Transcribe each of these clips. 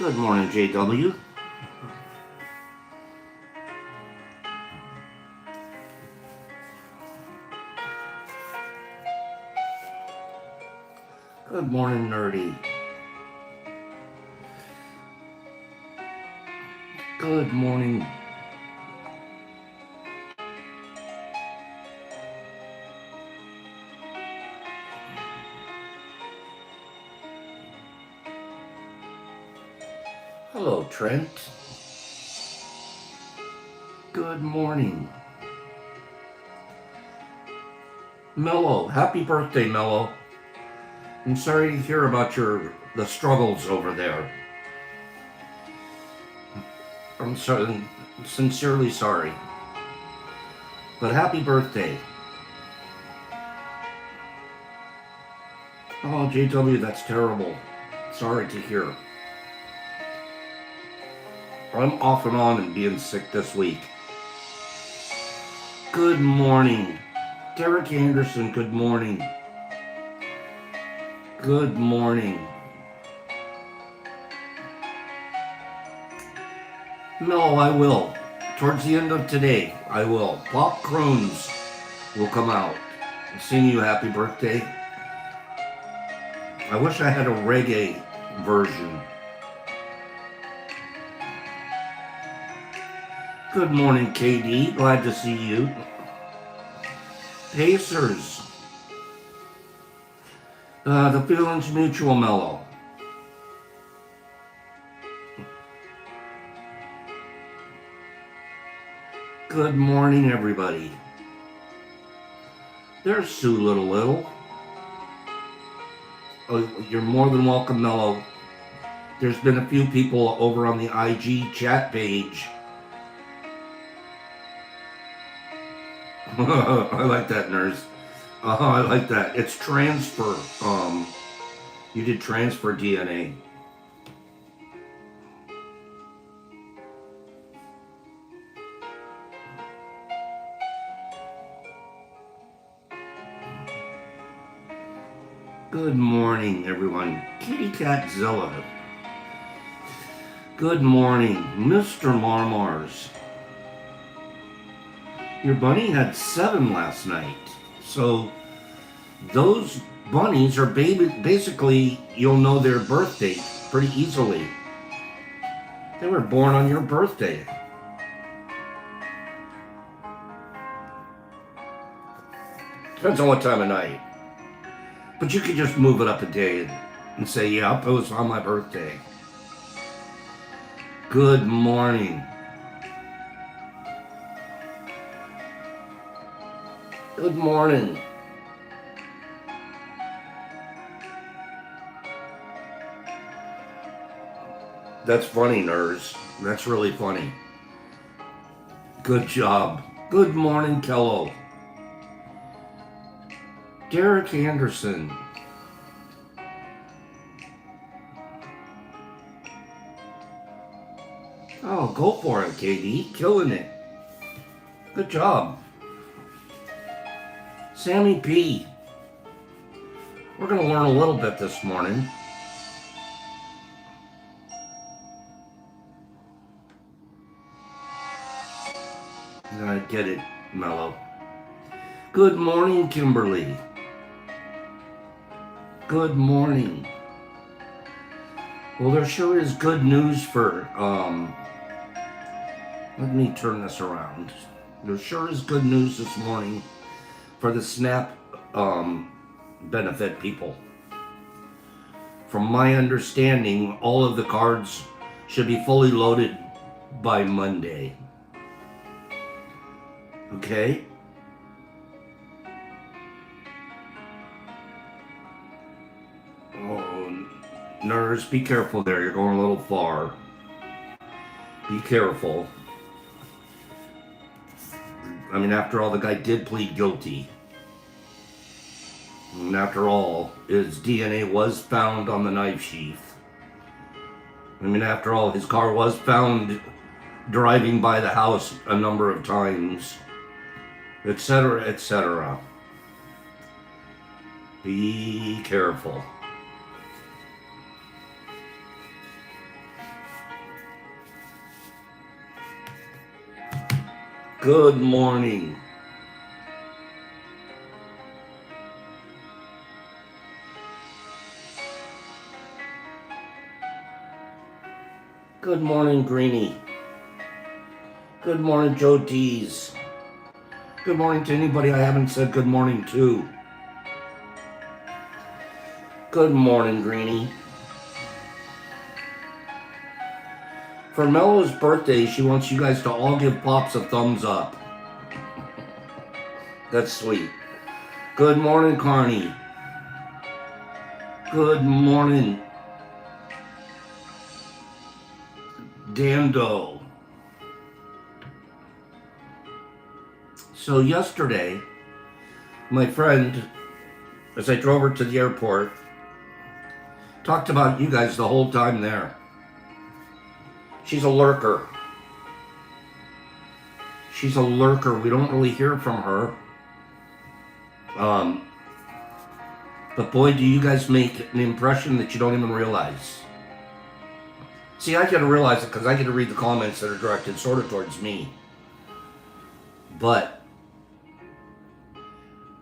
Good morning, JW. Good morning, Nerdy. Good morning. Hello, Trent. Good morning. Mello, happy birthday, Mello. I'm sorry to hear about the struggles over there. I'm sorry, sincerely sorry. But happy birthday. Oh, JW, that's terrible. Sorry to hear. I'm off and on and being sick this week. Good morning. Derek Anderson, good morning. Good morning. No, I will. Towards the end of today, I will. Pop Shrooms will come out and sing you happy birthday. I wish I had a reggae version. Good morning, KD. Glad to see you. Pacers. The feeling's mutual, Mellow. Good morning, everybody. There's Sue Little. Oh, you're more than welcome, Mellow. There's been a few people over on the IG chat page. I like that, nurse. I like that. It's transfer. You did transfer DNA. Good morning, everyone. Kitty Catzilla. Good morning, Mr. Marmars. Your bunny had 7 last night. So those bunnies are basically, you'll know their birth date pretty easily. They were born on your birthday. Depends on what time of night. But you could just move it up a day and say, yep, it was on my birthday. Good morning. Good morning. That's funny, nerds. That's really funny. Good job. Good morning, Kello. Derek Anderson. Oh, go for it, KD. Killing it. Good job. Sammy P. We're going to learn a little bit this morning. I get it, Mello. Good morning, Kimberly. Good morning. Well, there sure is good news for, let me turn this around. There sure is good news this morning for the SNAP benefit people. From my understanding, all of the cards should be fully loaded by Monday. Okay? Oh, nurse, be careful there. You're going a little far. Be careful. I mean, after all, the guy did plead guilty. And after all, his DNA was found on the knife sheath. I mean, after all, his car was found driving by the house a number of times, etc., etc. Be careful. Good morning. Good morning, Greenie. Good morning, Joe D's. Good morning to anybody I haven't said good morning to. Good morning, Greenie. For Mello's birthday, she wants you guys to all give Pops a thumbs up. That's sweet. Good morning, Carney. Good morning, Dando. So yesterday, my friend, as I drove her to the airport, talked about you guys the whole time there. She's a lurker. She's a lurker. We don't really hear from her. But boy, do you guys make an impression that you don't even realize. See, I get to realize it because I get to read the comments that are directed sort of towards me. But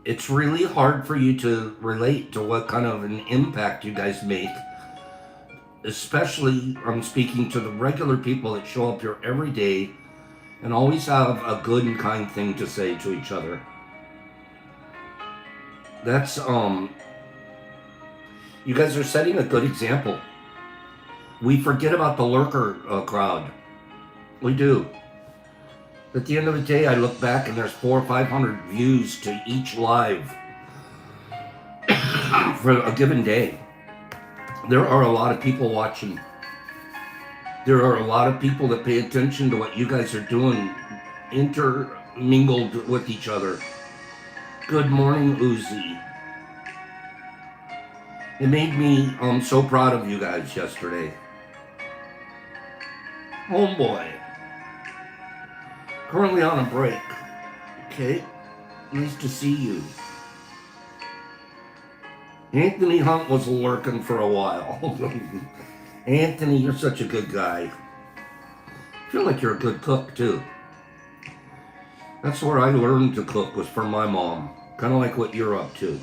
it's really hard for you to relate to what kind of an impact you guys make. Especially, I'm speaking to the regular people that show up here every day and always have a good and kind thing to say to each other. That's, you guys are setting a good example. We forget about the lurker crowd. We do. At the end of the day, I look back and there's 400 or 500 views to each live for a given day. There are a lot of people watching. There are a lot of people that pay attention to what you guys are doing, intermingled with each other. Good morning, Uzi. It made me so proud of you guys yesterday. Homeboy. Currently on a break. Okay. Nice to see you. Anthony Hunt was lurking for a while. Anthony, you're such a good guy. I feel like you're a good cook, too. That's where I learned to cook, was from my mom. Kind of like what you're up to.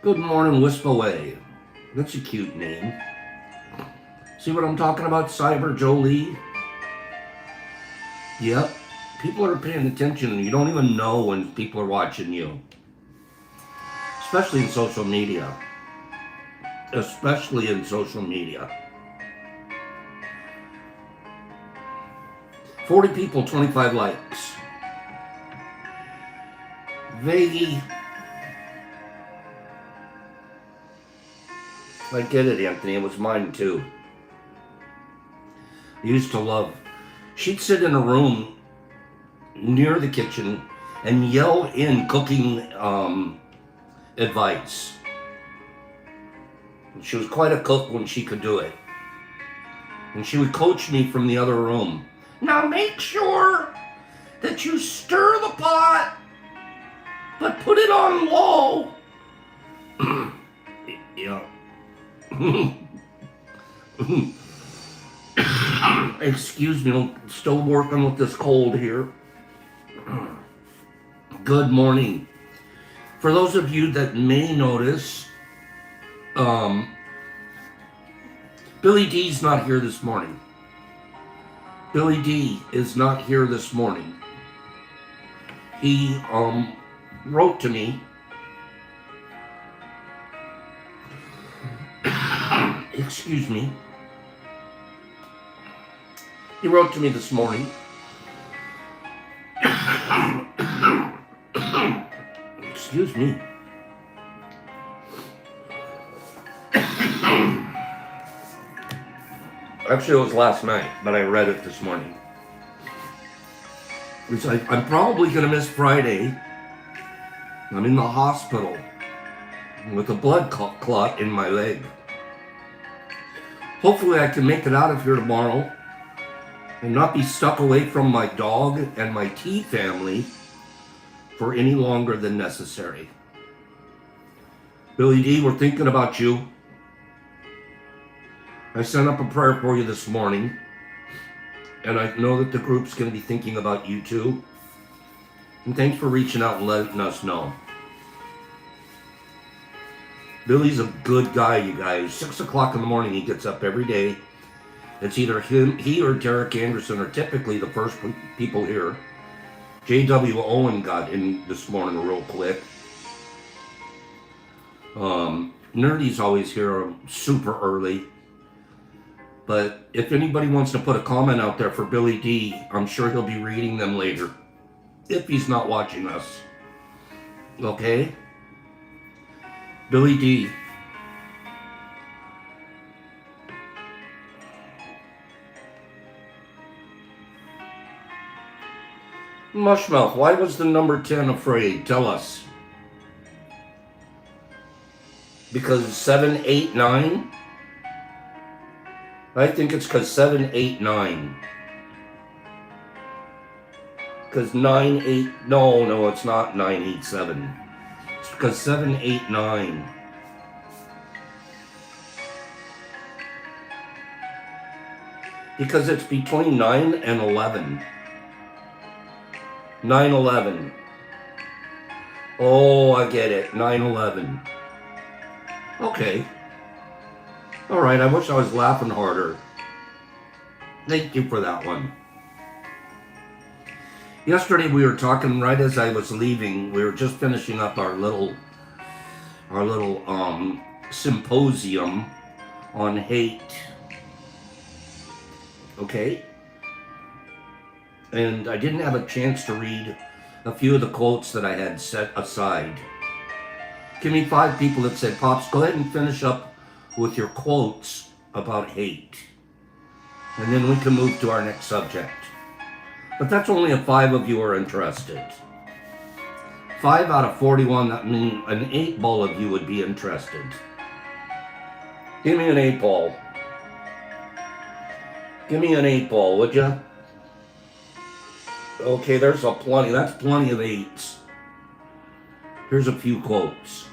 Good morning, Wisp Away. That's a cute name. See what I'm talking about, Cyber Jolie? Yep. People are paying attention and you don't even know when people are watching you. Especially in social media. Especially in social media. 40 people, 25 likes. Vaggie. I get it, Anthony. It was mine too. I used to love. She'd sit in a room near the kitchen and yell in cooking advice. She was quite a cook when she could do it. And she would coach me from the other room. Now make sure that you stir the pot, but put it on low. Yeah. Excuse me, I'm still working with this cold here. Good morning. For those of you that may notice, Billy D's not here this morning. Billy D is not here this morning. He wrote to me. Excuse me. He wrote to me this morning. Excuse me. Actually, it was last night, but I read it this morning. It's like, I'm probably going to miss Friday. I'm in the hospital with a blood clot in my leg. Hopefully I can make it out of here tomorrow and not be stuck away from my dog and my tea family for any longer than necessary. Billy D, we're thinking about you. I sent up a prayer for you this morning. And I know that the group's going to be thinking about you too. And thanks for reaching out and letting us know. Billy's a good guy, you guys. 6 o'clock in the morning, he gets up every day. It's either he or Derek Anderson are typically the first people here. J.W. Owen got in this morning real quick. Nerdy's always here super early. But if anybody wants to put a comment out there for Billy D, I'm sure he'll be reading them later. If he's not watching us. Okay? Billy D. Mushmouth, why was the number 10 afraid? Tell us. Because 7, 8, 9? I think it's because 7, 8, 9. Because 9, 8, no, it's not 9, 8, 7. It's because 7, 8, 9. Because it's between 9 and 11. 9, 11. Oh, I get it. 9, 11. Okay. All right, I wish I was laughing harder. Thank you for that one. Yesterday we were talking right as I was leaving. We were just finishing up our little symposium on hate. Okay? And I didn't have a chance to read a few of the quotes that I had set aside. Give me 5 people that said, Pops, go ahead and finish up with your quotes about hate. And then we can move to our next subject. But that's only if 5 of you are interested. 5 out of 41, that means an 8 ball of you would be interested. Give me an 8 ball. Give me an 8 ball, would you? Okay, there's a plenty. That's plenty of 8s. Here's a few quotes.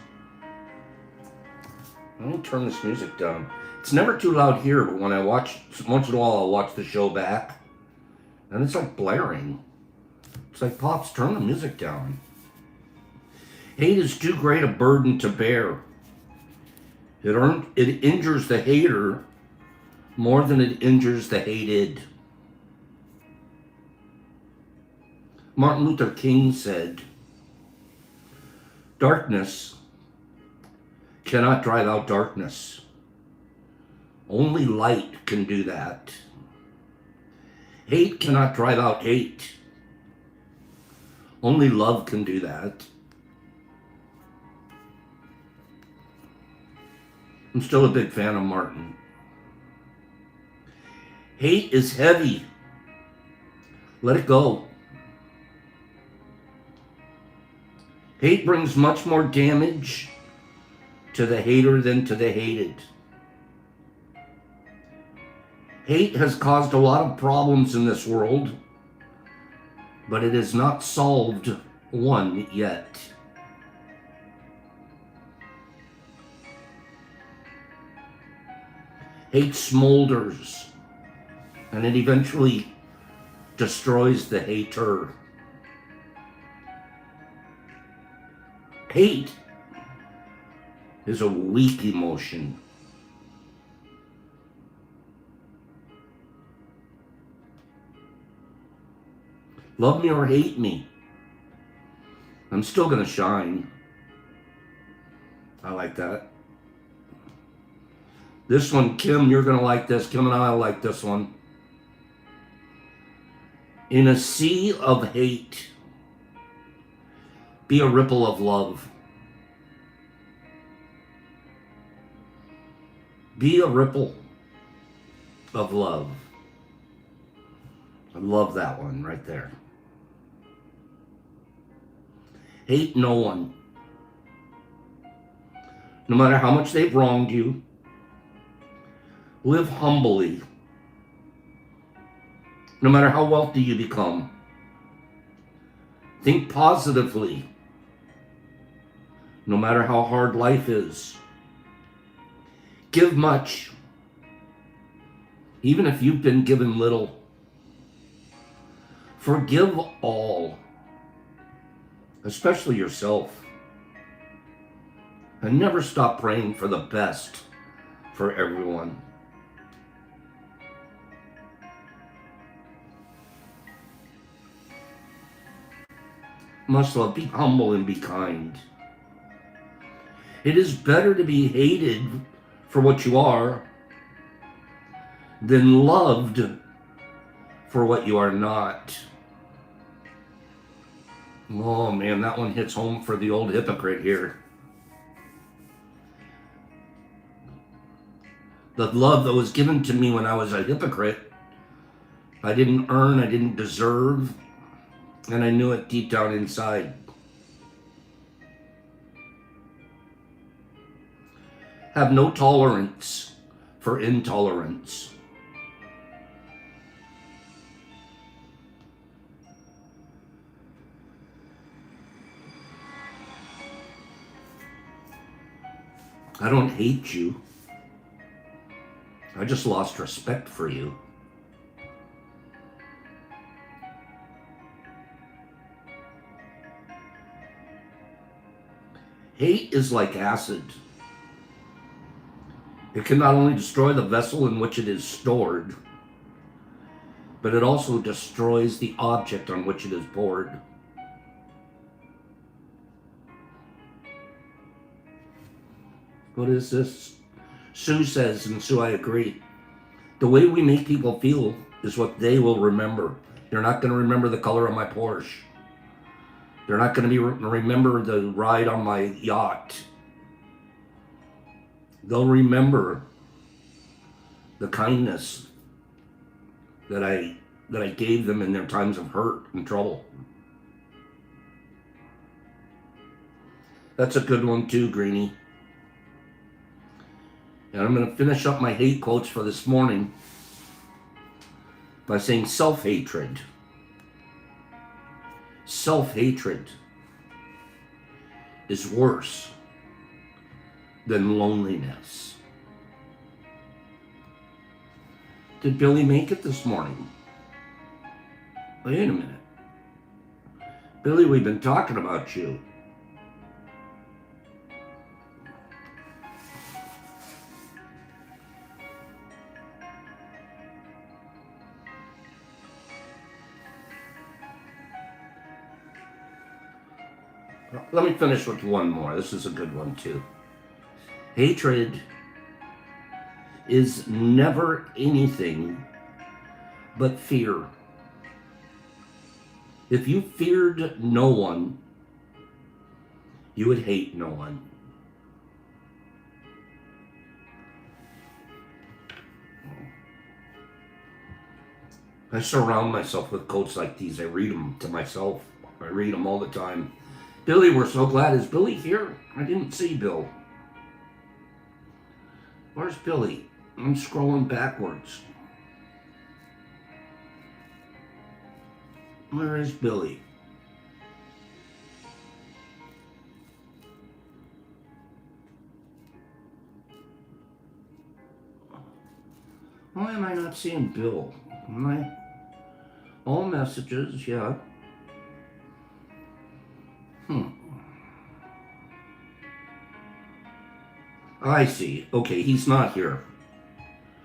Let me turn this music down. It's never too loud here, but when I watch, once in a while I'll watch the show back, and it's like blaring. It's like, Pops, turn the music down. Hate is too great a burden to bear. It injures the hater more than it injures the hated. Martin Luther King said, darkness cannot drive out darkness. Only light can do that. Hate cannot drive out hate. Only love can do that. I'm still a big fan of Martin. Hate is heavy. Let it go. Hate brings much more damage to the hater than to the hated. Hate has caused a lot of problems in this world, but it has not solved one yet. Hate smolders, and it eventually destroys the hater. Hate is a weak emotion. Love me or hate me, I'm still gonna shine. I like that. This one, Kim, you're gonna like this. Kim and I like this one. In a sea of hate, be a ripple of love. Be a ripple of love. I love that one right there. Hate no one. No matter how much they've wronged you. Live humbly. No matter how wealthy you become. Think positively. No matter how hard life is. Give much. Even if you've been given little. Forgive all, especially yourself. And never stop praying for the best for everyone. Much love. Be humble and be kind. It is better to be hated for what you are than loved for what you are not. Oh man, that one hits home for the old hypocrite here. The love that was given to me when I was a hypocrite, I didn't earn, I didn't deserve, and I knew it deep down inside. Have no tolerance for intolerance. I don't hate you. I just lost respect for you. Hate is like acid. It can not only destroy the vessel in which it is stored, but it also destroys the object on which it is poured. What is this? Sue says, and Sue, I agree. The way we make people feel is what they will remember. They're not going to remember the color of my Porsche. They're not going to remember the ride on my yacht. They'll remember the kindness that I gave them in their times of hurt and trouble. That's a good one too, Greenie. And I'm going to finish up my hate quotes for this morning by saying self-hatred. Self-hatred is worse than loneliness. Did Billy make it this morning? Wait a minute. Billy, we've been talking about you. Let me finish with one more. This is a good one too. Hatred is never anything but fear. If you feared no one, you would hate no one. I surround myself with quotes like these. I read them to myself. I read them all the time. Billy, we're so glad. Is Billy here? I didn't see Bill. Where's Billy? I'm scrolling backwards. Where is Billy? Why am I not seeing Bill? Am I? All messages, yeah. I see. Okay, he's not here.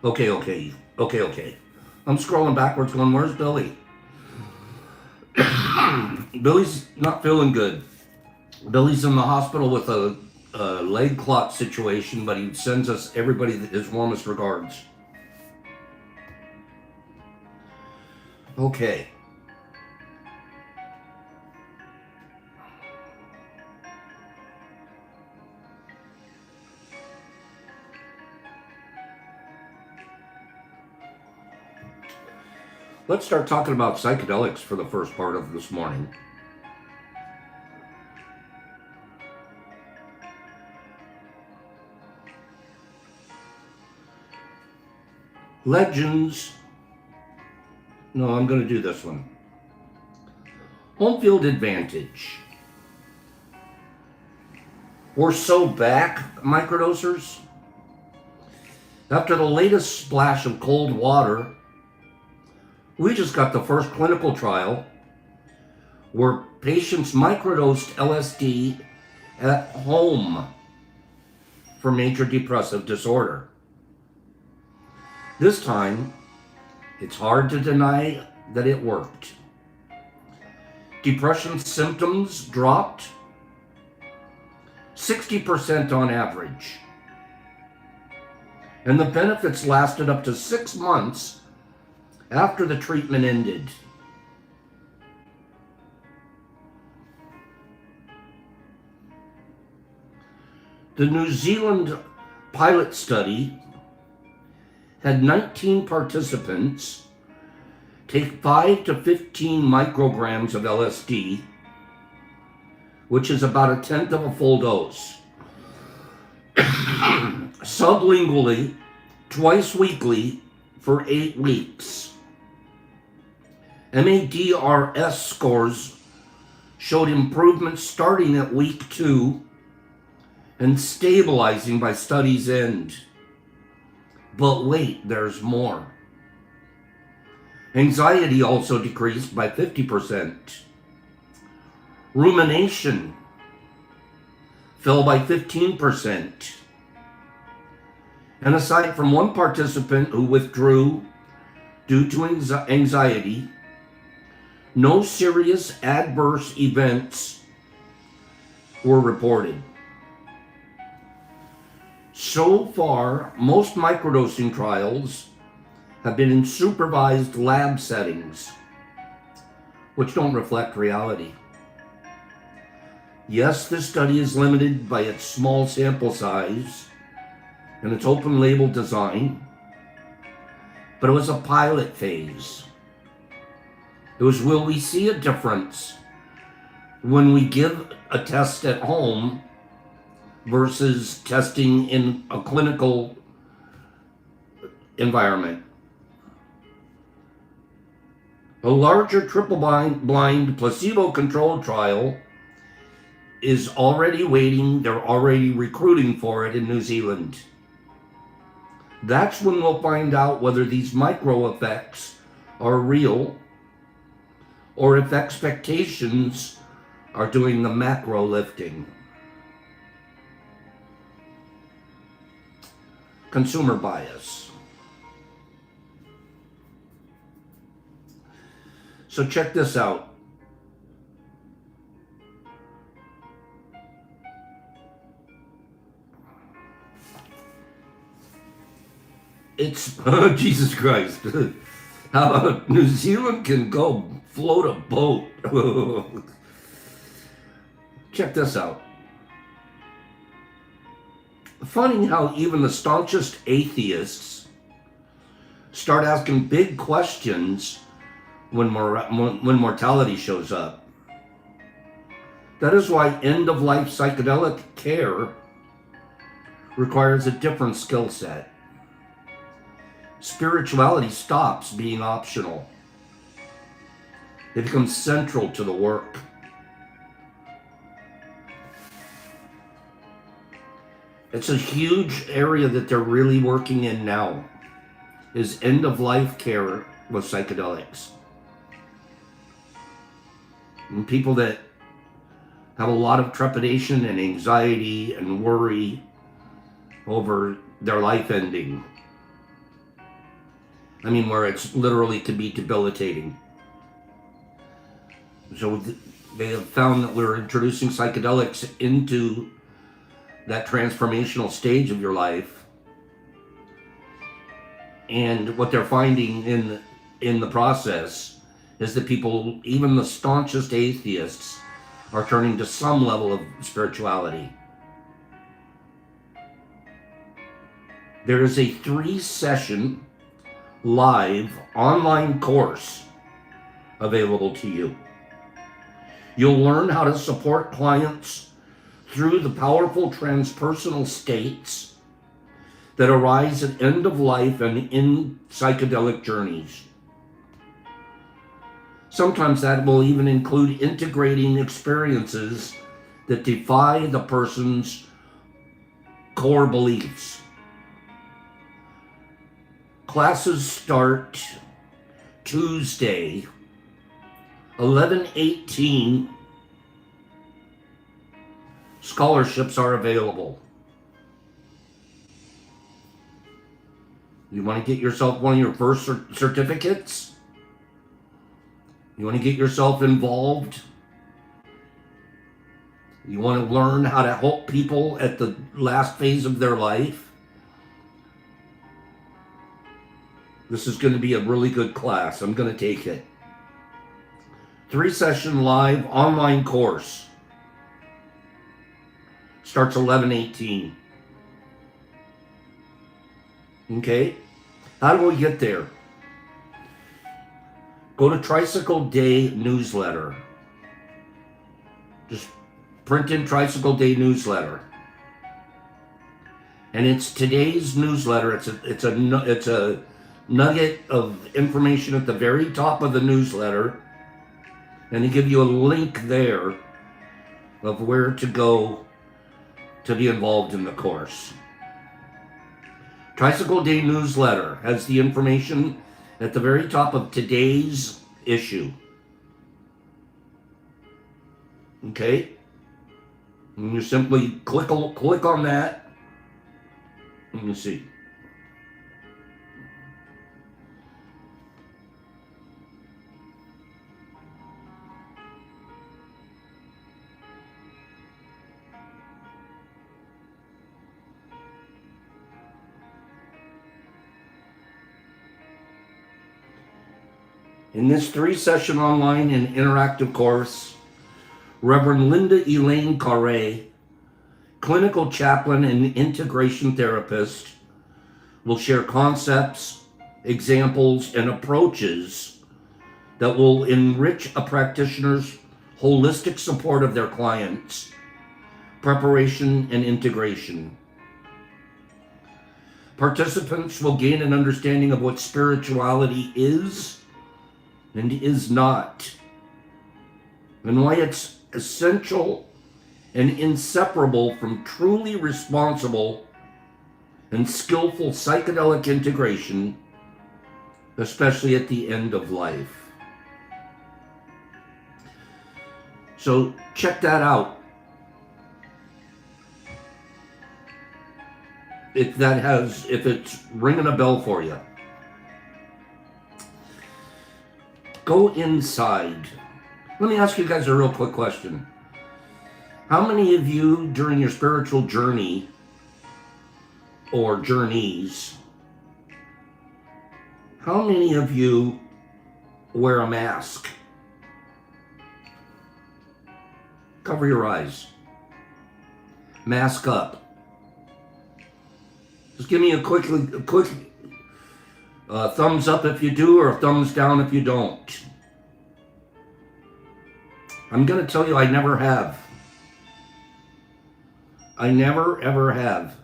Okay. I'm scrolling backwards going, where's Billy? Billy's not feeling good. Billy's in the hospital with a leg clot situation, but he sends us everybody his warmest regards. Okay. Let's start talking about psychedelics for the first part of this morning. Legends. No, I'm going to do this one. Home field advantage. We're so back, microdosers. After the latest splash of cold water, We just got the first clinical trial where patients microdosed LSD at home for major depressive disorder. This time, it's hard to deny that it worked. Depression symptoms dropped 60% on average. And the benefits lasted up to 6 months after the treatment ended. The New Zealand pilot study had 19 participants take 5 to 15 micrograms of LSD, which is about a tenth of a full dose, sublingually, twice weekly for 8 weeks. MADRS scores showed improvements starting at week 2 and stabilizing by study's end. But wait, there's more. Anxiety also decreased by 50%. Rumination fell by 15%. And aside from one participant who withdrew due to anxiety, no serious adverse events were reported. So far, most microdosing trials have been in supervised lab settings, which don't reflect reality. Yes, this study is limited by its small sample size and its open label design, but it was a pilot phase. It was, will we see a difference when we give a test at home versus testing in a clinical environment? A larger triple-blind placebo-controlled trial is already waiting. They're already recruiting for it in New Zealand. That's when we'll find out whether these micro effects are real or if expectations are doing the macro lifting. Consumer bias. So check this out. It's, oh, Jesus Christ. How New Zealand can go float a boat. Check this out. Funny how even the staunchest atheists start asking big questions when mortality shows up. That is why end-of-life psychedelic care requires a different skill set. Spirituality stops being optional. It becomes central to the work. It's a huge area that they're really working in now, is end-of-life care with psychedelics. And people that have a lot of trepidation and anxiety and worry over their life ending. I mean, where it's literally could be debilitating. So they have found that we're introducing psychedelics into that transformational stage of your life. And what they're finding in the process is that people, even the staunchest atheists, are turning to some level of spirituality. There is a 3-session live online course available to you. You'll learn how to support clients through the powerful transpersonal states that arise at end of life and in psychedelic journeys. Sometimes that will even include integrating experiences that defy the person's core beliefs. Classes start Tuesday, 11/18, scholarships are available. You want to get yourself one of your first certificates? You want to get yourself involved? You want to learn how to help people at the last phase of their life? This is going to be a really good class. I'm going to take it. 3-session live online course. Starts 11/18. Okay? How do we get there? Go to Tricycle Day newsletter. Just print in Tricycle Day newsletter. And it's today's newsletter. It's a nugget of information at the very top of the newsletter. And they give you a link there of where to go to be involved in the course. Tricycle Day newsletter has the information at the very top of today's issue. Okay? And you simply click on that. Let me see. In this 3-session online and interactive course, Reverend Linda Elaine Carre, clinical chaplain and integration therapist, will share concepts, examples, and approaches that will enrich a practitioner's holistic support of their clients, preparation, and integration. Participants will gain an understanding of what spirituality is and is not, and why it's essential and inseparable from truly responsible and skillful psychedelic integration, especially at the end of life. So check that out. If it's ringing a bell for you. Go inside. Let me ask you guys a real quick question. How many of you during your spiritual journey or journeys, how many of you wear a mask? Cover your eyes. Mask up. Just give me a quick thumbs up if you do, or a thumbs down if you don't. I'm going to tell you, I never have. I never, ever have.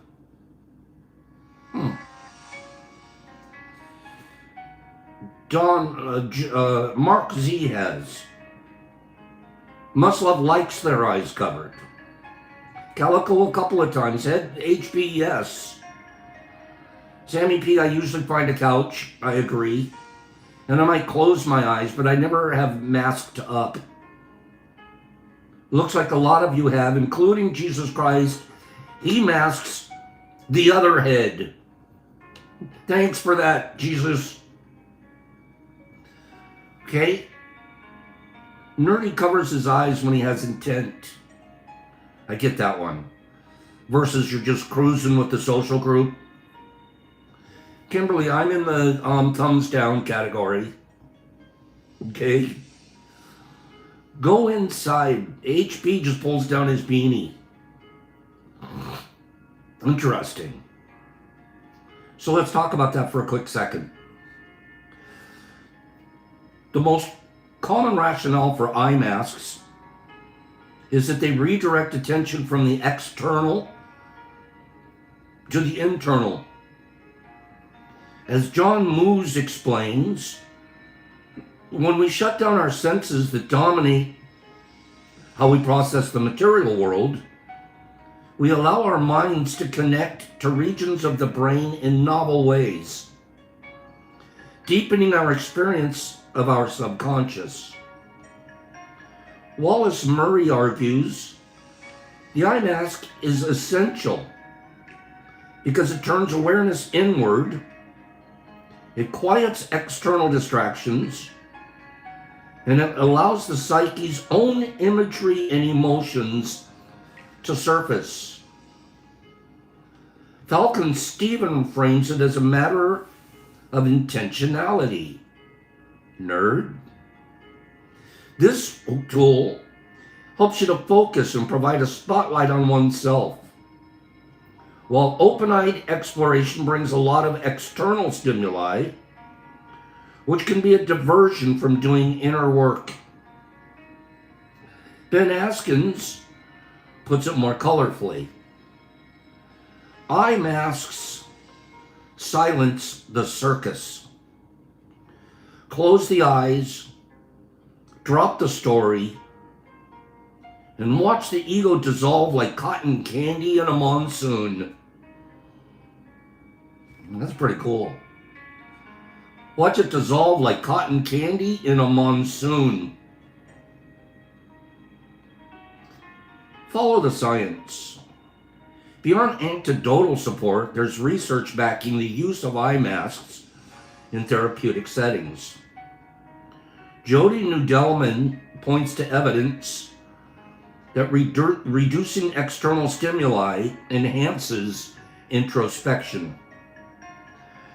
Mark Z has. Must Love likes their eyes covered. Calico a couple of times. HB, yes. Sammy P, I usually find a couch. I agree. And I might close my eyes, but I never have masked up. Looks like a lot of you have, including Jesus Christ. He masks the other head. Thanks for that, Jesus. Okay? Nerdy covers his eyes when he has intent. I get that one. Versus you're just cruising with the social group. Kimberly, I'm in the thumbs down category. Okay? Go inside. HP just pulls down his beanie. Interesting. So let's talk about that for a quick second. The most common rationale for eye masks is that they redirect attention from the external to the internal. As John Moose explains, when we shut down our senses that dominate how we process the material world, we allow our minds to connect to regions of the brain in novel ways. deepening our experience of our subconscious. Wallace Murray argues the eye mask is essential because it turns awareness inward, it quiets external distractions, and it allows the psyche's own imagery and emotions to surface. Falcon Stephen frames it as a matter of intentionality. Nerd. This tool helps you to focus and provide a spotlight on oneself, while open-eyed exploration brings a lot of external stimuli, which can be a diversion from doing inner work. Ben Askins puts it more colorfully. Eye masks silence the circus. Close the eyes, drop the story, and watch the ego dissolve like cotton candy in a monsoon. That's pretty cool. Watch it dissolve like cotton candy in a monsoon. Follow the science. Beyond anecdotal support, there's research backing the use of eye masks in therapeutic settings. Jody Nudelman points to evidence that reducing external stimuli enhances introspection,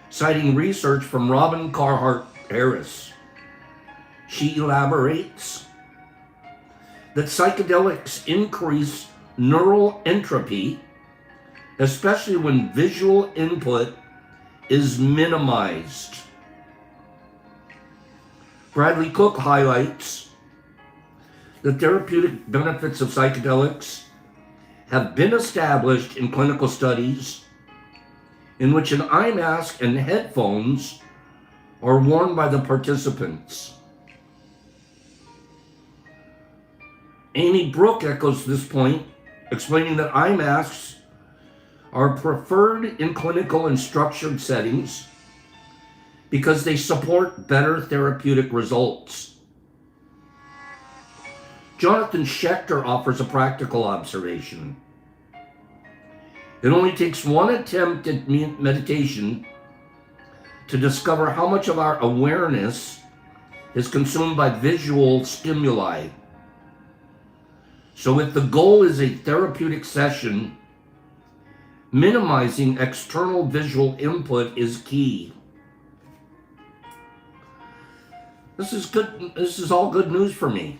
citing research from Robin Carhart Harris. She elaborates that psychedelics increase neural entropy, especially when visual input is minimized. Bradley Cook highlights the therapeutic benefits of psychedelics have been established in clinical studies in which an eye mask and headphones are worn by the participants. Amy Brooke echoes this point, explaining that eye masks are preferred in clinical and structured settings because they support better therapeutic results. Jonathan Schechter offers a practical observation. It only takes one attempt at meditation to discover how much of our awareness is consumed by visual stimuli. So if the goal is a therapeutic session, minimizing external visual input is key. This is good. This is all good news for me.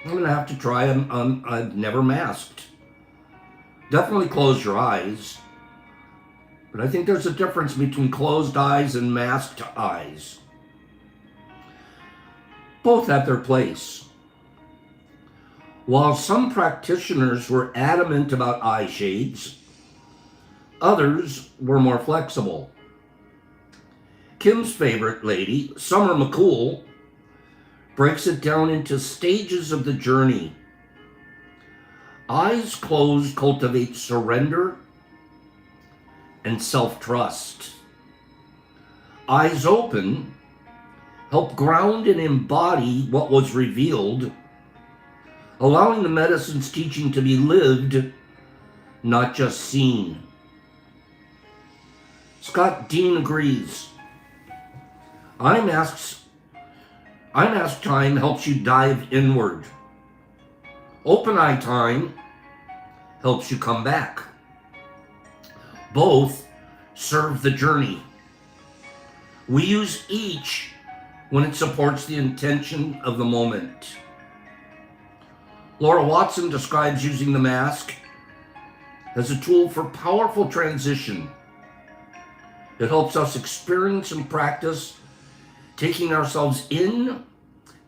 I'm going to have to try them. I've never masked. Definitely close your eyes. But I think there's a difference between closed eyes and masked eyes. Both have their place. While some practitioners were adamant about eye shades, others were more flexible. Kim's favorite lady, Summer McCool, breaks it down into stages of the journey. Eyes closed cultivate surrender and self-trust. Eyes open help ground and embody what was revealed, allowing the medicine's teaching to be lived, not just seen. Scott Dean agrees. Eye mask time helps you dive inward. Open eye time helps you come back. Both serve the journey. We use each when it supports the intention of the moment. Laura Watson describes using the mask as a tool for powerful transition. It helps us experience and practice taking ourselves in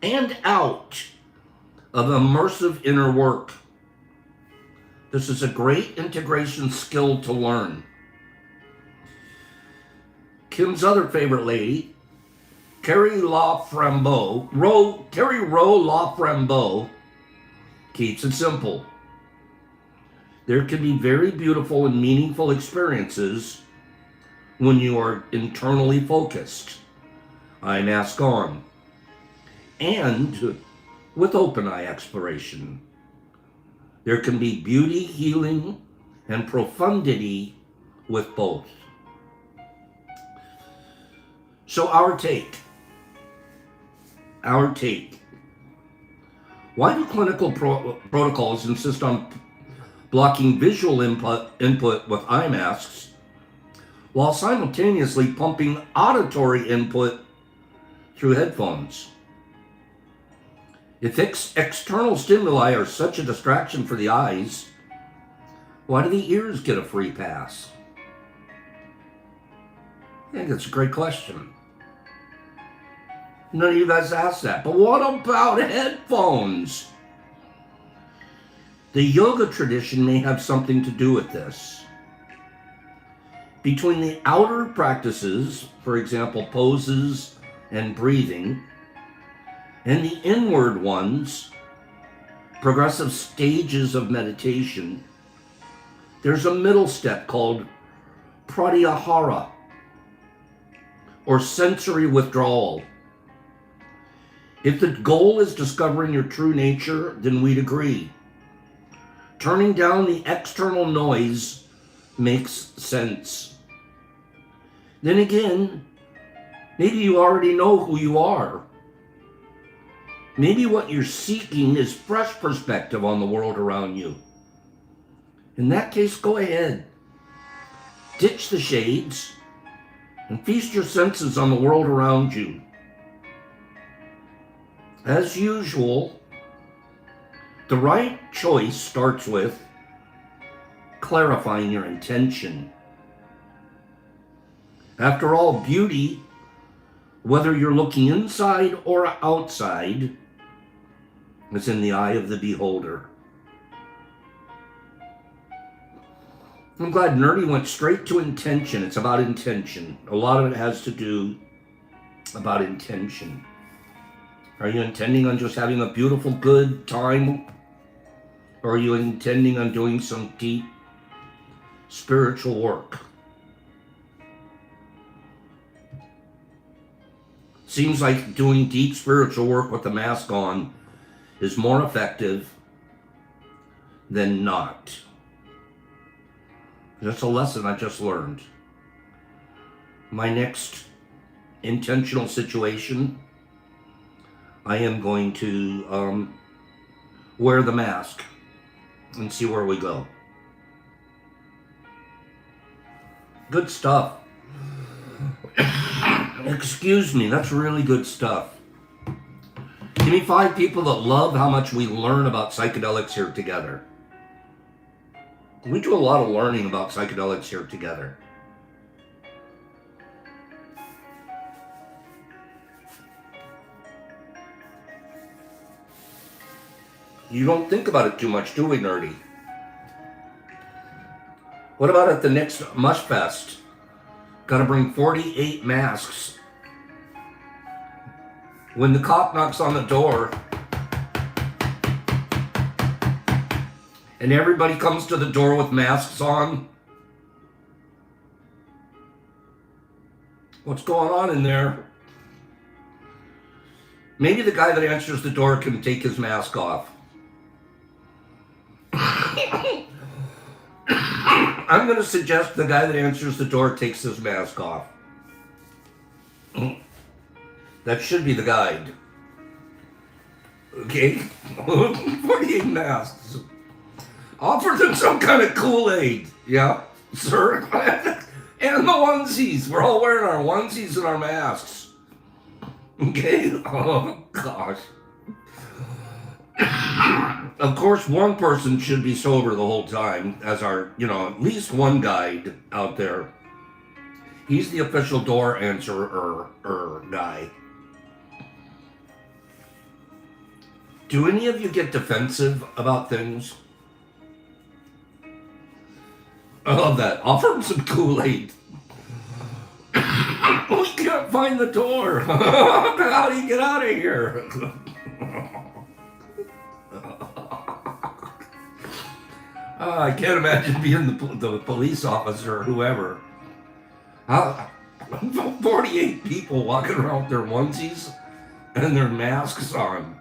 and out of immersive inner work. This is a great integration skill to learn. Kim's other favorite lady, Terry Rowe LaFrambeau, keeps it simple. There can be very beautiful and meaningful experiences when you are internally focused. eye mask on, and with open eye exploration. There can be beauty, healing, and profundity with both. So our take. Why do clinical protocols insist on blocking visual input with eye masks while simultaneously pumping auditory input through headphones? If external stimuli are such a distraction for the eyes, why do the ears get a free pass? I think that's a great question. None of you guys asked that. But what about headphones? The yoga tradition may have something to do with this. Between the outer practices, for example, poses and breathing, and the inward ones, progressive stages of meditation, there's a middle step called pratyahara, or sensory withdrawal. If the goal is discovering your true nature, then we'd agree. Turning down the external noise makes sense. Then again, maybe you already know who you are. Maybe what you're seeking is fresh perspective on the world around you. In that case, go ahead. Ditch the shades and feast your senses on the world around you. As usual, the right choice starts with clarifying your intention. After all, beauty, whether you're looking inside or outside, is in the eye of the beholder. I'm glad Nerdy went straight to intention. It's about intention. A lot of it has to do about intention. Are you intending on just having a beautiful, good time? Or are you intending on doing some deep spiritual work? Seems like doing deep spiritual work with the mask on is more effective than not. That's a lesson I just learned. My next intentional situation, I am going to wear the mask and see where we go. Good stuff. Excuse me, that's really good stuff. Give me 5 people that love how much we learn about psychedelics here together. We do a lot of learning about psychedelics here together. You don't think about it too much, do we, Nerdy? What about at the next Mush Fest? Got to bring 48 masks. When the cop knocks on the door and everybody comes to the door with masks on, what's going on in there? Maybe the guy that answers the door can take his mask off. I'm going to suggest the guy that answers the door takes his mask off. That should be the guide. Okay? 48 masks. Offer them some kind of Kool-Aid. Yeah, sir. And the onesies. We're all wearing our onesies and our masks. Okay? Oh, gosh. Of course, one person should be sober the whole time as our, at least one guide out there. He's the official door answerer guy. Do any of you get defensive about things? I love that. Offer him some Kool-Aid. We can't find the door. How do you get out of here? I can't imagine being the police officer or whoever. How 48 people walking around with their onesies and their masks on.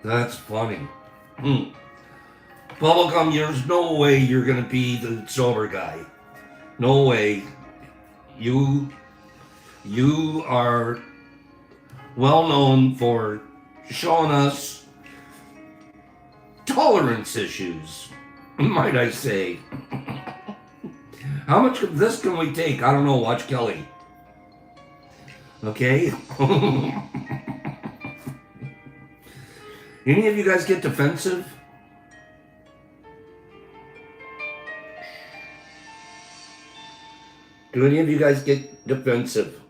That's funny. Bubblegum, there's no way you're going to be the sober guy. No way. You are well known for showing us tolerance issues, might I say. How much of this can we take? I don't know. Watch Kelly. Okay? Any of you guys get defensive? Do any of you guys get defensive?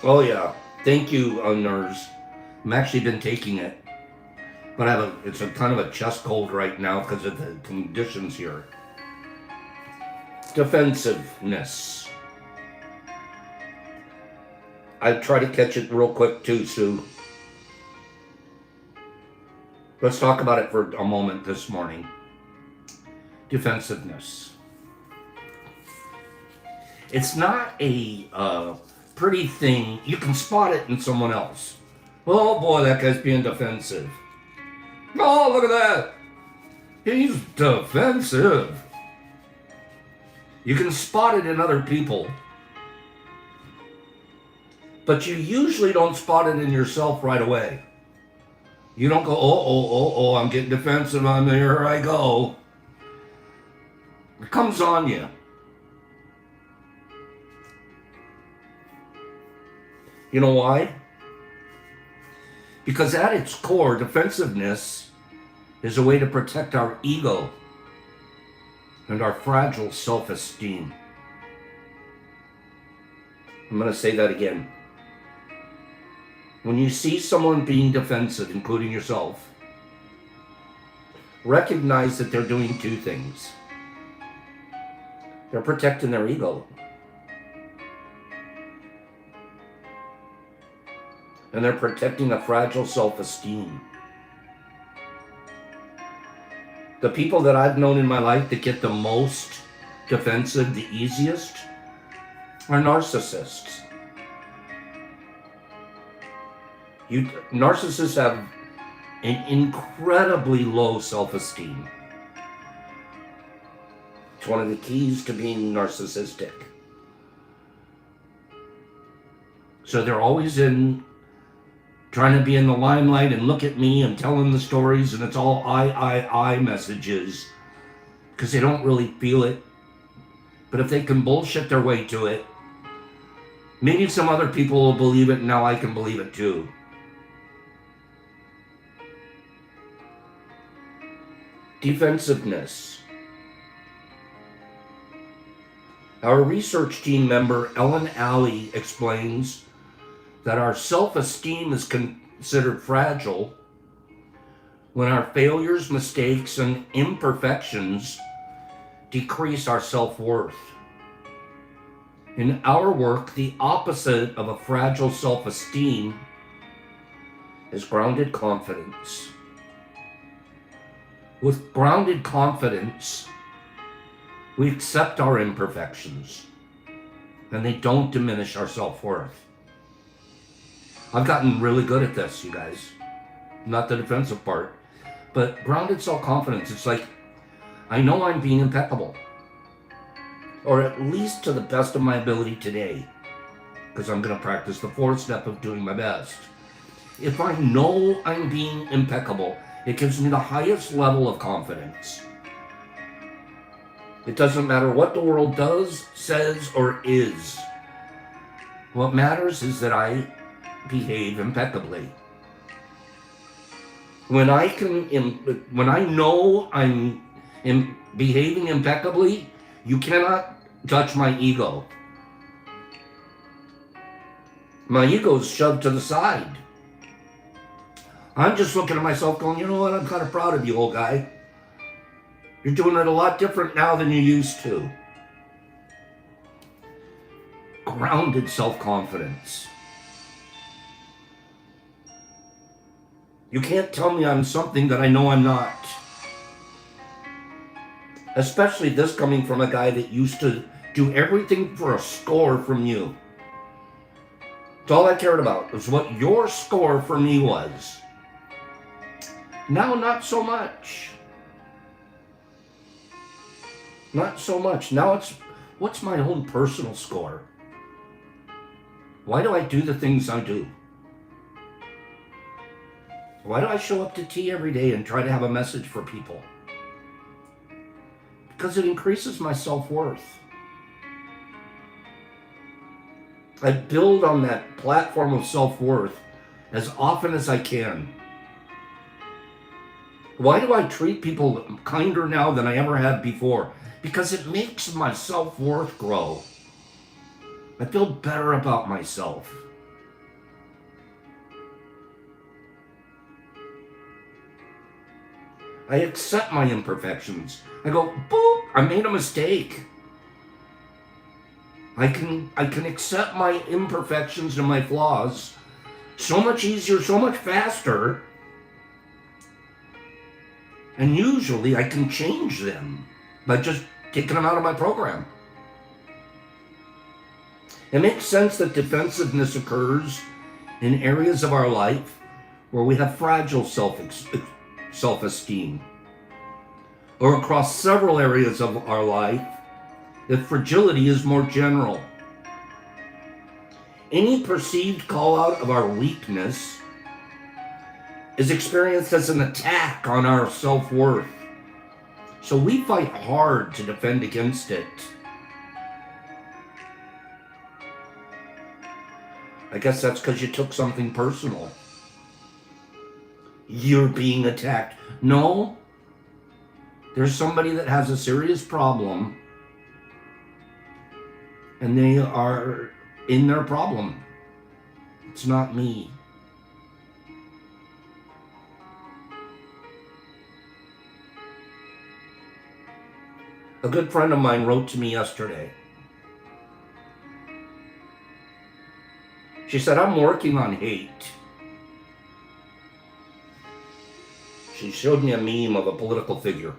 Oh yeah. Thank you, nurse. I've actually been taking it. But it's a kind of a chest cold right now because of the conditions here. Defensiveness. I try to catch it real quick too, Sue. Let's talk about it for a moment this morning. Defensiveness. It's not a pretty thing. You can spot it in someone else. Oh boy, that guy's being defensive. Oh, look at that. He's defensive. You can spot it in other people. But you usually don't spot it in yourself right away. You don't go, oh, I'm getting defensive on me, here I go. It comes on you. You know why? Because at its core, defensiveness is a way to protect our ego and our fragile self-esteem. I'm going to say that again. When you see someone being defensive, including yourself, recognize that they're doing two things. They're protecting their ego. And they're protecting a fragile self-esteem. The people that I've known in my life that get the most defensive, the easiest, are narcissists. Narcissists have an incredibly low self-esteem. It's one of the keys to being narcissistic. So they're always trying to be in the limelight and look at me and tell them the stories, and it's all I messages because they don't really feel it. But if they can bullshit their way to it, maybe some other people will believe it, and now I can believe it too. Defensiveness. Our research team member Ellen Alley explains that our self-esteem is considered fragile when our failures, mistakes, and imperfections decrease our self-worth. In our work, the opposite of a fragile self-esteem is grounded confidence. With grounded confidence, we accept our imperfections, and they don't diminish our self-worth. I've gotten really good at this, you guys. Not the defensive part, but grounded self-confidence. It's like, I know I'm being impeccable, or at least to the best of my ability today, because I'm going to practice the fourth step of doing my best. If I know I'm being impeccable, it gives me the highest level of confidence. It doesn't matter what the world does, says, or is. What matters is that I behave impeccably. When I know I'm behaving impeccably, you cannot touch my ego. My ego's shoved to the side. I'm just looking at myself going, you know what, I'm kind of proud of you, old guy. You're doing it a lot different now than you used to. Grounded self-confidence. You can't tell me I'm something that I know I'm not. Especially this coming from a guy that used to do everything for a score from you. It's all I cared about was what your score for me was. Now, not so much. Not so much. Now it's, what's my own personal score? Why do I do the things I do? Why do I show up to tea every day and try to have a message for people? Because it increases my self-worth. I build on that platform of self-worth as often as I can. Why do I treat people kinder now than I ever have before? Because it makes my self-worth grow. I feel better about myself. I accept my imperfections. I go, boop, I made a mistake. I can accept my imperfections and my flaws so much easier, so much faster. And usually I can change them by just taking them out of my program. It makes sense that defensiveness occurs in areas of our life where we have fragile self-esteem, or across several areas of our life if fragility is more general. Any perceived call out of our weakness is experienced as an attack on our self-worth. So we fight hard to defend against it. I guess that's because you took something personal. You're being attacked. No, there's somebody that has a serious problem and they are in their problem. It's not me. A good friend of mine wrote to me yesterday. She said, I'm working on hate. She showed me a meme of a political figure.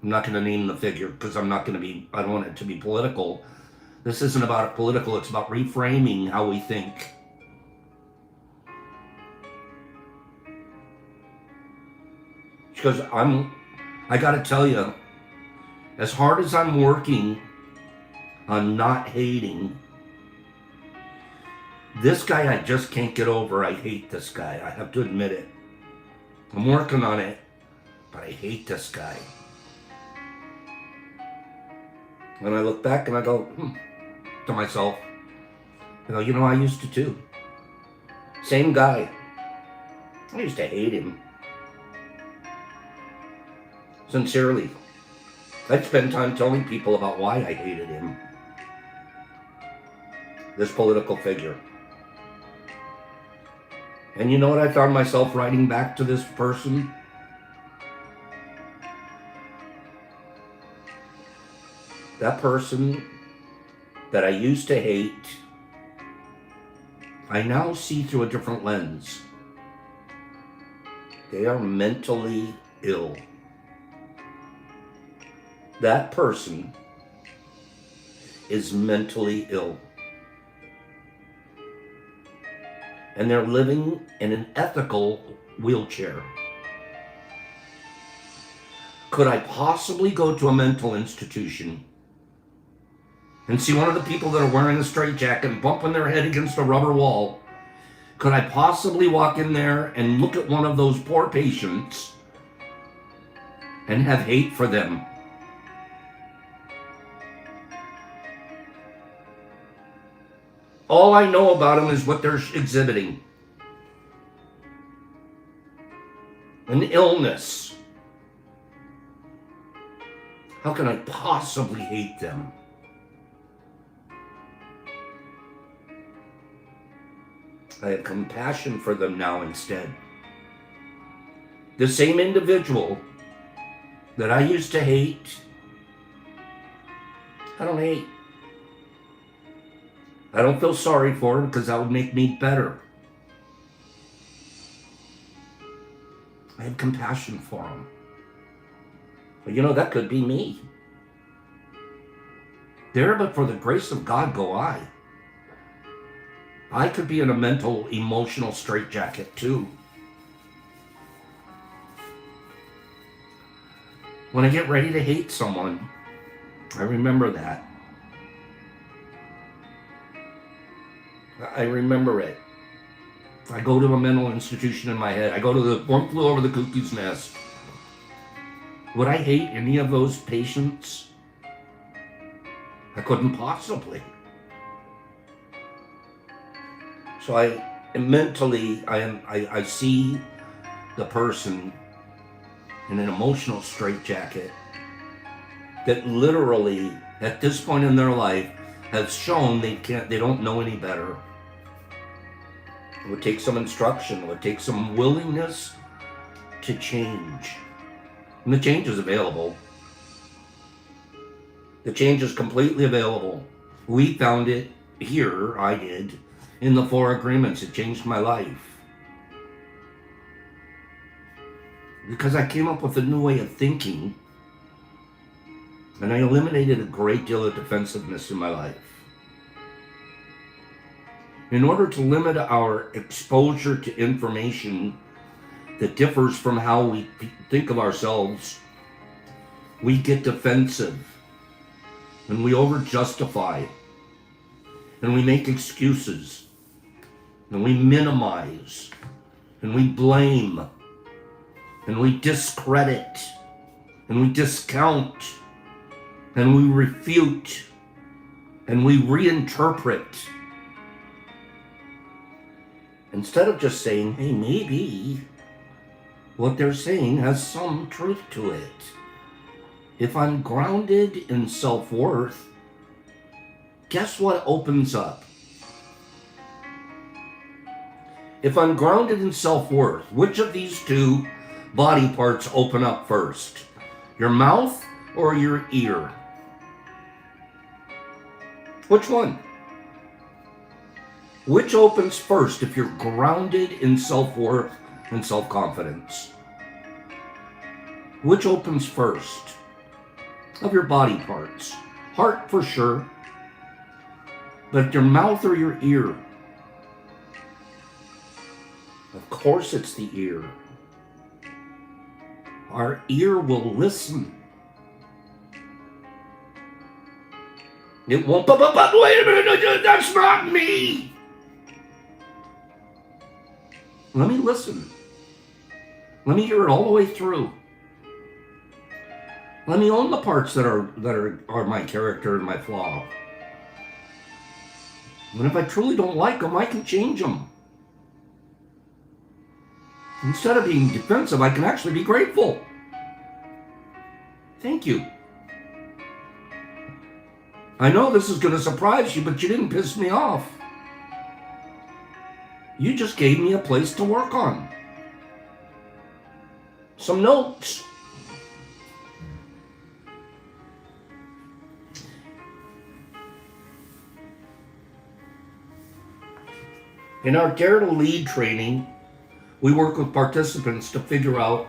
I'm not going to name the figure because I don't want it to be political. This isn't about political, it's about reframing how we think. She goes, I got to tell you, as hard as I'm working on not hating, this guy I just can't get over. I hate this guy. I have to admit it. I'm working on it, but I hate this guy. And I look back and I go, to myself. I go, I used to too. Same guy. I used to hate him. Sincerely. I'd spend time telling people about why I hated him. This political figure. And you know what I found myself writing back to this person? That person that I used to hate, I now see through a different lens. They are mentally ill. That person is mentally ill. And they're living in an ethical wheelchair. Could I possibly go to a mental institution and see one of the people that are wearing a straitjacket and bumping their head against a rubber wall? Could I possibly walk in there and look at one of those poor patients and have hate for them? All I know about them is what they're exhibiting. An illness. How can I possibly hate them? I have compassion for them now instead. The same individual that I used to hate, I don't hate. I don't feel sorry for him because that would make me better. I have compassion for him. That could be me. There, but for the grace of God go I. I could be in a mental, emotional straitjacket too. When I get ready to hate someone, I remember that. I remember it. I go to a mental institution in my head. I go to the One Flew Over the Cuckoo's Nest. Would I hate any of those patients? I couldn't possibly. So I see the person in an emotional straitjacket that literally, at this point in their life, has shown they don't know any better. It would take some instruction. It would take some willingness to change. And the change is available. The change is completely available. We found it here, I did, in the 4 agreements. It changed my life. Because I came up with a new way of thinking, and I eliminated a great deal of defensiveness in my life. In order to limit our exposure to information that differs from how we think of ourselves, we get defensive, and we over-justify, and we make excuses, and we minimize, and we blame, and we discredit, and we discount, and we refute, and we reinterpret. Instead of just saying, hey, maybe what they're saying has some truth to it. If I'm grounded in self-worth, guess what opens up? If I'm grounded in self-worth, which of these 2 body parts open up first? Your mouth or your ear? Which one? Which opens first if you're grounded in self-worth and self-confidence? Which opens first of your body parts? Heart for sure, but your mouth or your ear? Of course it's the ear. Our ear will listen. It won't, but wait a minute, that's not me. Let me listen. Let me hear it all the way through. Let me own the parts that are my character and my flaw. And if I truly don't like them, I can change them. Instead of being defensive, I can actually be grateful. Thank you. I know this is going to surprise you, but you didn't piss me off. You just gave me a place to work on. Some notes. In our Dare to Lead training, we work with participants to figure out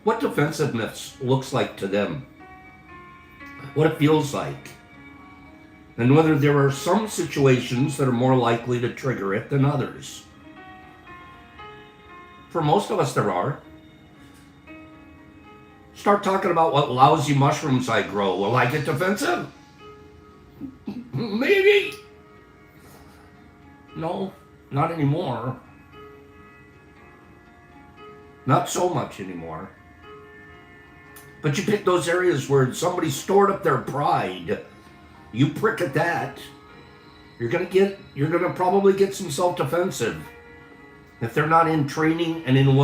what defensiveness looks like to them, what it feels like, and whether there are some situations that are more likely to trigger it than others. For most of us, there are. Start talking about what lousy mushrooms I grow. Will I get defensive? Maybe. No, not anymore. Not so much anymore. But you pick those areas where somebody stored up their pride. You prick at that, you're gonna probably get some self-defensive if they're not in training and in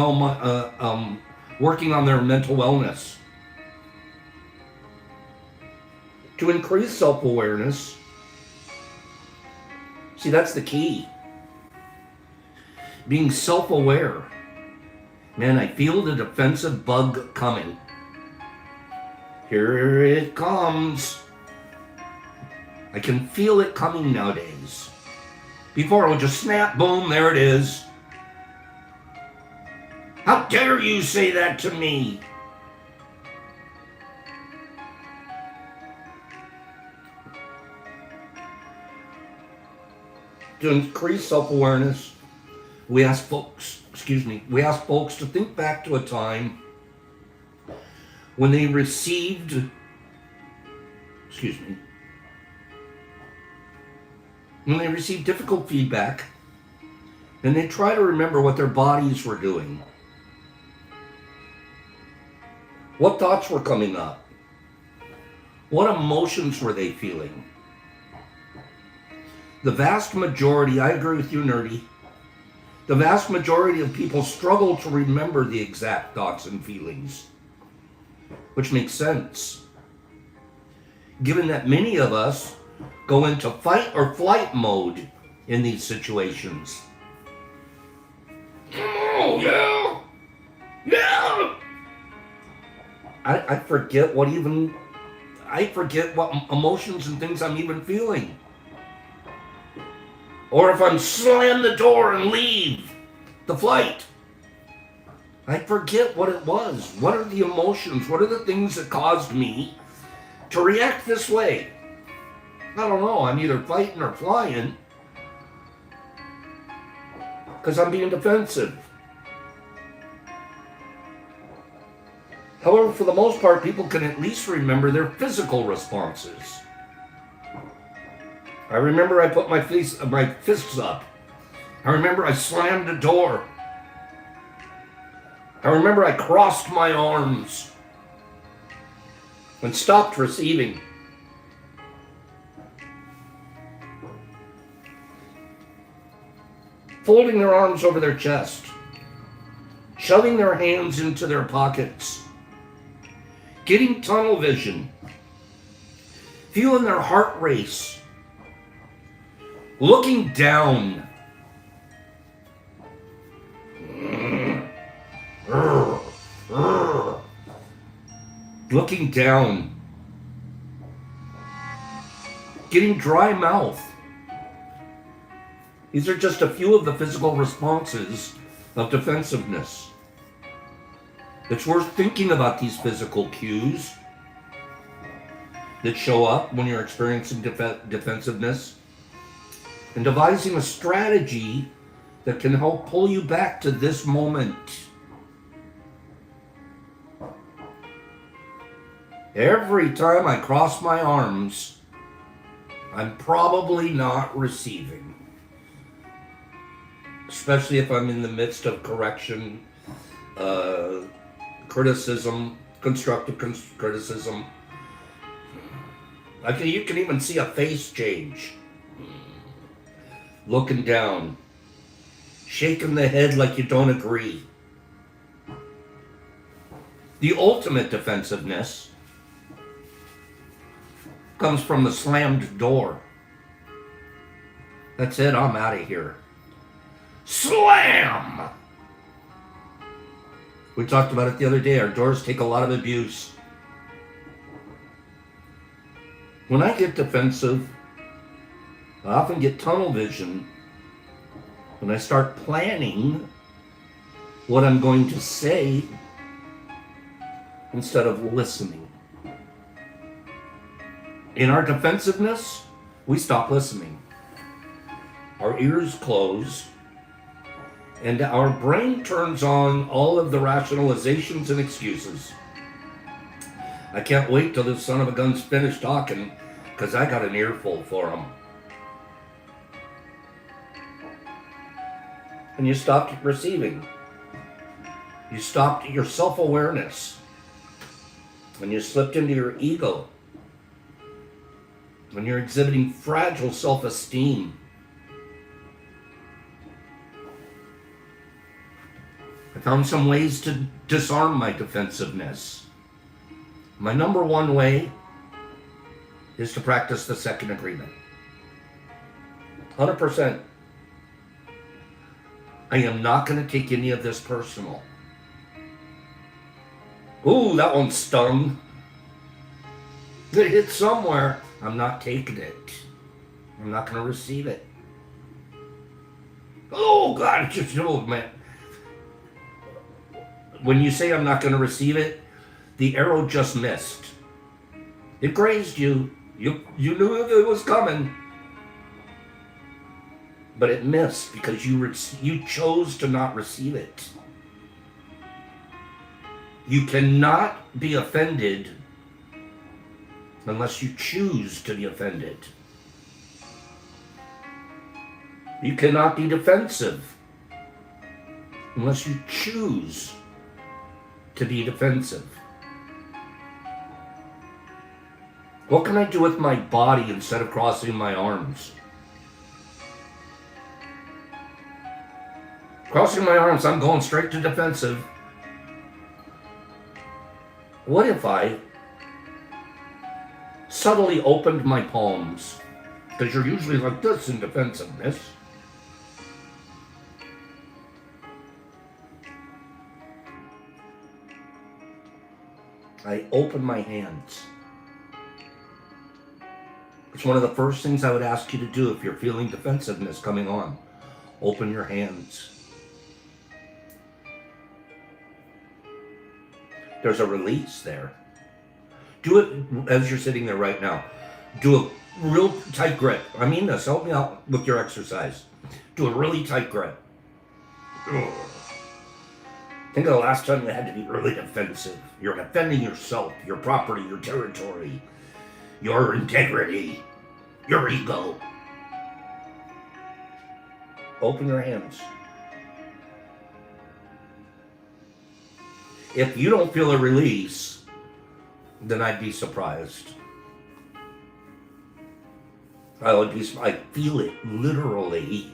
working on their mental wellness. To increase self-awareness, see, that's the key. Being self-aware. Man, I feel the defensive bug coming. Here it comes. I can feel it coming nowadays. Before it would just snap, boom, there it is. How dare you say that to me? to increase self-awareness, we ask folks to think back to a time when they received, when they received difficult feedback, and they try to remember what their bodies were doing. What thoughts were coming up? What emotions were they feeling? The vast majority, I agree with you, Nerdy, the vast majority of people struggle to remember the exact thoughts and feelings, which makes sense, given that many of us go into fight or flight mode in these situations. Oh, yeah! Yeah! I forget what emotions and things I'm even feeling. Or if I'm slam the door and leave the flight, I forget what it was. What are the emotions? What are the things that caused me to react this way? I don't know. I'm either fighting or flying because I'm being defensive. However, for the most part, people can at least remember their physical responses. I remember I put my fists up. I remember I slammed the door. I remember I crossed my arms and stopped receiving. Folding their arms over their chest, shoving their hands into their pockets, getting tunnel vision, feeling their heart race, looking down, getting dry mouth. These are just a few of the physical responses of defensiveness. It's worth thinking about these physical cues that show up when you're experiencing defensiveness and devising a strategy that can help pull you back to this moment. Every time I cross my arms, I'm probably not receiving. Especially if I'm in the midst of correction, criticism, constructive criticism. You can even see a face change. Looking down, shaking the head like you don't agree. The ultimate defensiveness comes from the slammed door. That's it, I'm out of here. Slam! We talked about it the other day. Our doors take a lot of abuse. When I get defensive, I often get tunnel vision when I start planning what I'm going to say instead of listening. In our defensiveness, we stop listening. Our ears close, and our brain turns on all of the rationalizations and excuses. I can't wait till this son of a gun's finished talking, because I got an earful for him. And you stopped receiving. You stopped your self-awareness. And you slipped into your ego. When you're exhibiting fragile self-esteem. I found some ways to disarm my defensiveness. My number one way is to practice the second agreement. 100%. I am not going to take any of this personal. Ooh, that one stung. It hit somewhere. I'm not taking it. I'm not going to receive it. Oh, God, man. When you say I'm not going to receive it, the arrow just missed. It grazed you. You knew it was coming. but it missed because you chose to not receive it. You cannot be offended unless you choose to be offended. You cannot be defensive unless you choose to be defensive. What can I do with my body instead of crossing my arms? Crossing my arms, I'm going straight to defensive. What if I subtly opened my palms? Because you're usually like this in defensiveness. I open my hands. It's one of the first things I would ask you to do if you're feeling defensiveness coming on. Open your hands. There's a release there. Do it as you're sitting there right now. Do a real tight grip. I mean this. Help me out with your exercise. Do a really tight grip. Ugh. Think of the last time you had to be really defensive. You're defending yourself, your property, your territory, your integrity, your ego. Open your hands. If you don't feel a release, then I'd be surprised. I feel it literally.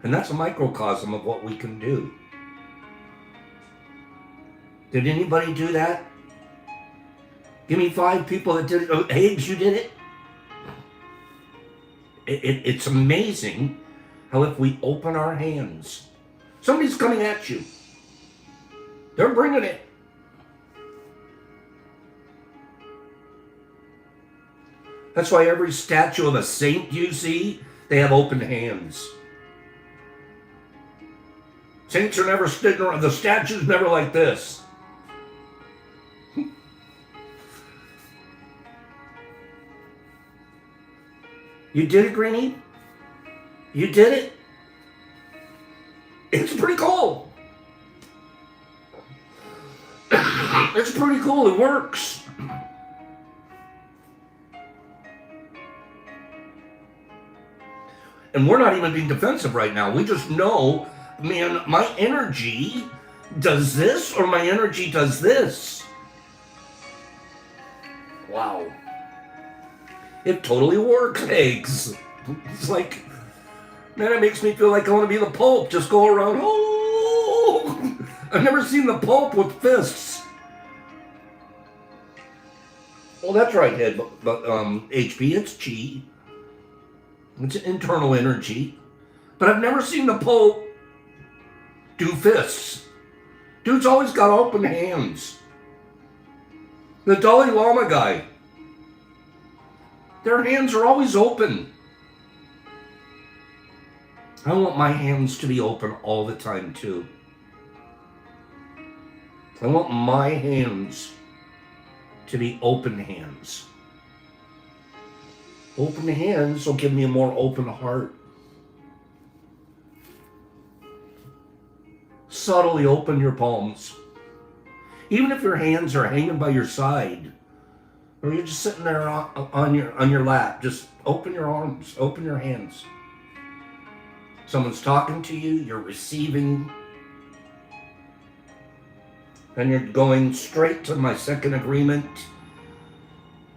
And that's a microcosm of what we can do. Did anybody do that? Give me 5 people that did it. Oh, Higgs, you did it? It's amazing how if we open our hands, somebody's coming at you. They're bringing it. That's why every statue of a saint you see, they have open hands. Saints are never sitting around. The statue's never like this. You did it, Greenie? You did it? It's pretty cool. It's pretty cool. It works. And we're not even being defensive right now. We just know, man, my energy does this or my energy does this. Wow. It totally works, Eggs. It's like, man, it makes me feel like I want to be the Pope. Just go around, oh! I've never seen the Pope with fists. Well, that's right, Ed, but HP, it's chi. It's an internal energy. But I've never seen the Pope do fists. Dude's always got open hands. The Dalai Lama guy, their hands are always open. I want my hands to be open all the time too. I want my hands to be open hands. Open hands will give me a more open heart. Subtly open your palms. Even if your hands are hanging by your side, or you're just sitting there on your lap, just open your arms, open your hands. Someone's talking to you, you're receiving, and you're going straight to my second agreement.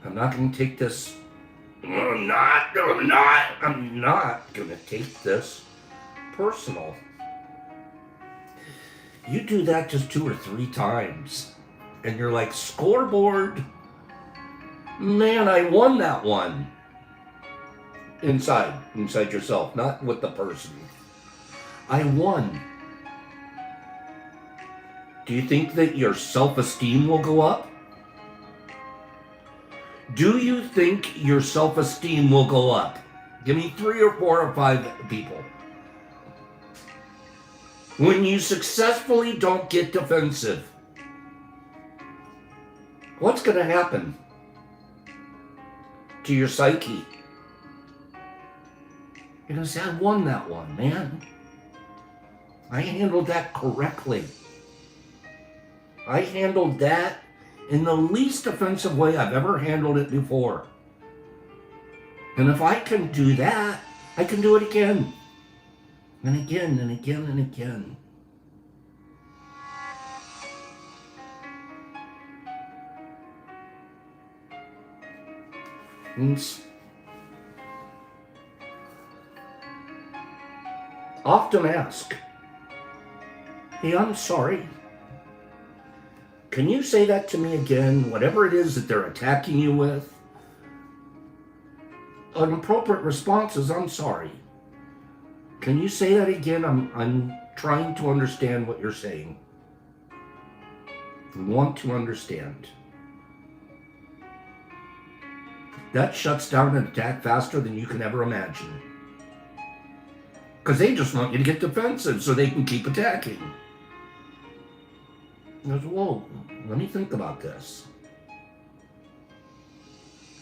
I'm not going to take this. I'm not going to take this personal. You do that just 2 or 3 times, and you're like, scoreboard. Man, I won that one. Inside yourself, not with the person. I won. Do you think that your self-esteem will go up? Do you think your self-esteem will go up? Give me 3 or 4 or 5 people. When you successfully don't get defensive, what's going to happen? to your psyche. You're going to say, I won that one, man. I handled that correctly. I handled that in the least offensive way I've ever handled it before. And if I can do that, I can do it again. And again, and again, and again. Often ask, hey, I'm sorry. Can you say that to me again? Whatever it is that they're attacking you with. An appropriate response is, I'm sorry. Can you say that again? I'm trying to understand what you're saying. I want to understand. That shuts down an attack faster than you can ever imagine. Because they just want you to get defensive so they can keep attacking. I goes, whoa, let me think about this.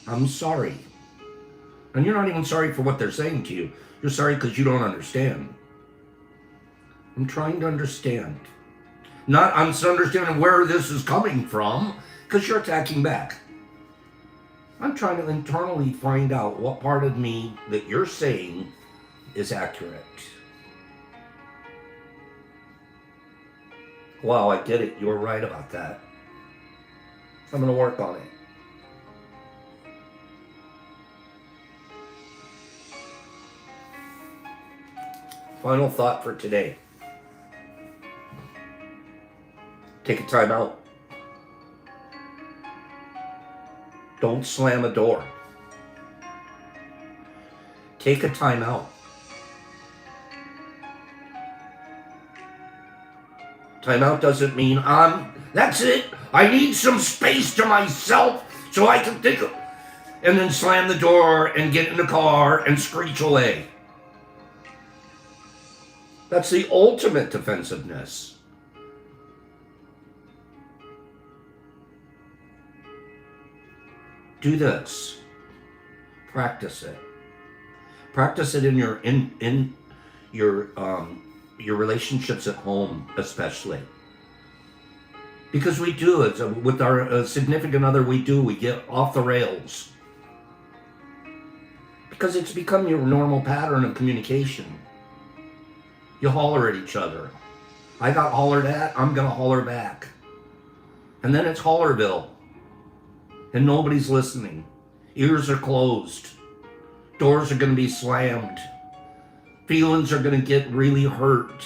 I'm sorry. And you're not even sorry for what they're saying to you. You're sorry because you don't understand. I'm trying to understand. Not I'm understanding where this is coming from, because you're attacking back. I'm trying to internally find out what part of me that you're saying is accurate. Wow, I get it. You were right about that. I'm going to work on it. Final thought for today. Take a time out. Don't slam a door. Take a time out. Time out doesn't mean that's it. I need some space to myself so I can think of, and then slam the door and get in the car and screech away. That's the ultimate defensiveness. Do this. Practice it. Practice it in your relationships at home, especially. Because we do it with our significant other. We get off the rails because it's become your normal pattern of communication. You holler at each other. I got hollered at, I'm gonna holler back. And then it's Hollerville. And nobody's listening. Ears are closed. Doors are gonna be slammed. Feelings are gonna get really hurt.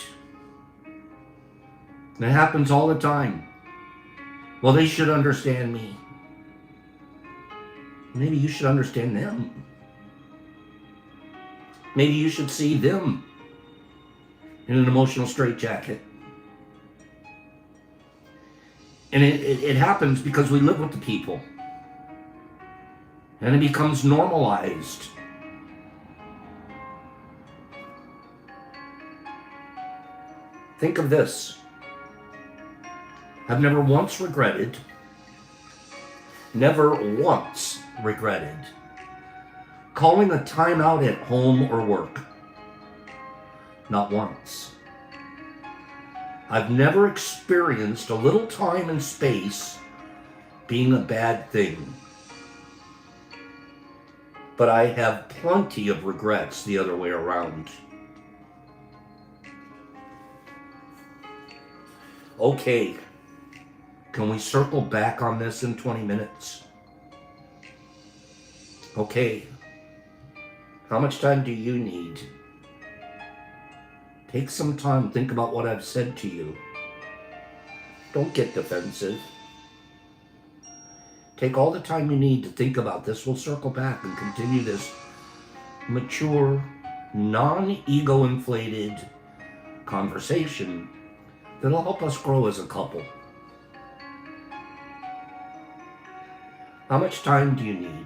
And it happens all the time. Well, they should understand me. Maybe you should understand them. Maybe you should see them in an emotional straitjacket. And it happens because we live with the people. And it becomes normalized. Think of this. I've never once regretted calling a timeout at home or work. Not once. I've never experienced a little time and space being a bad thing. But I have plenty of regrets the other way around. Okay, can we circle back on this in 20 minutes? Okay, how much time do you need? Take some time, think about what I've said to you. Don't get defensive. Take all the time you need to think about this. We'll circle back and continue this mature, non-ego inflated conversation that'll help us grow as a couple. How much time do you need?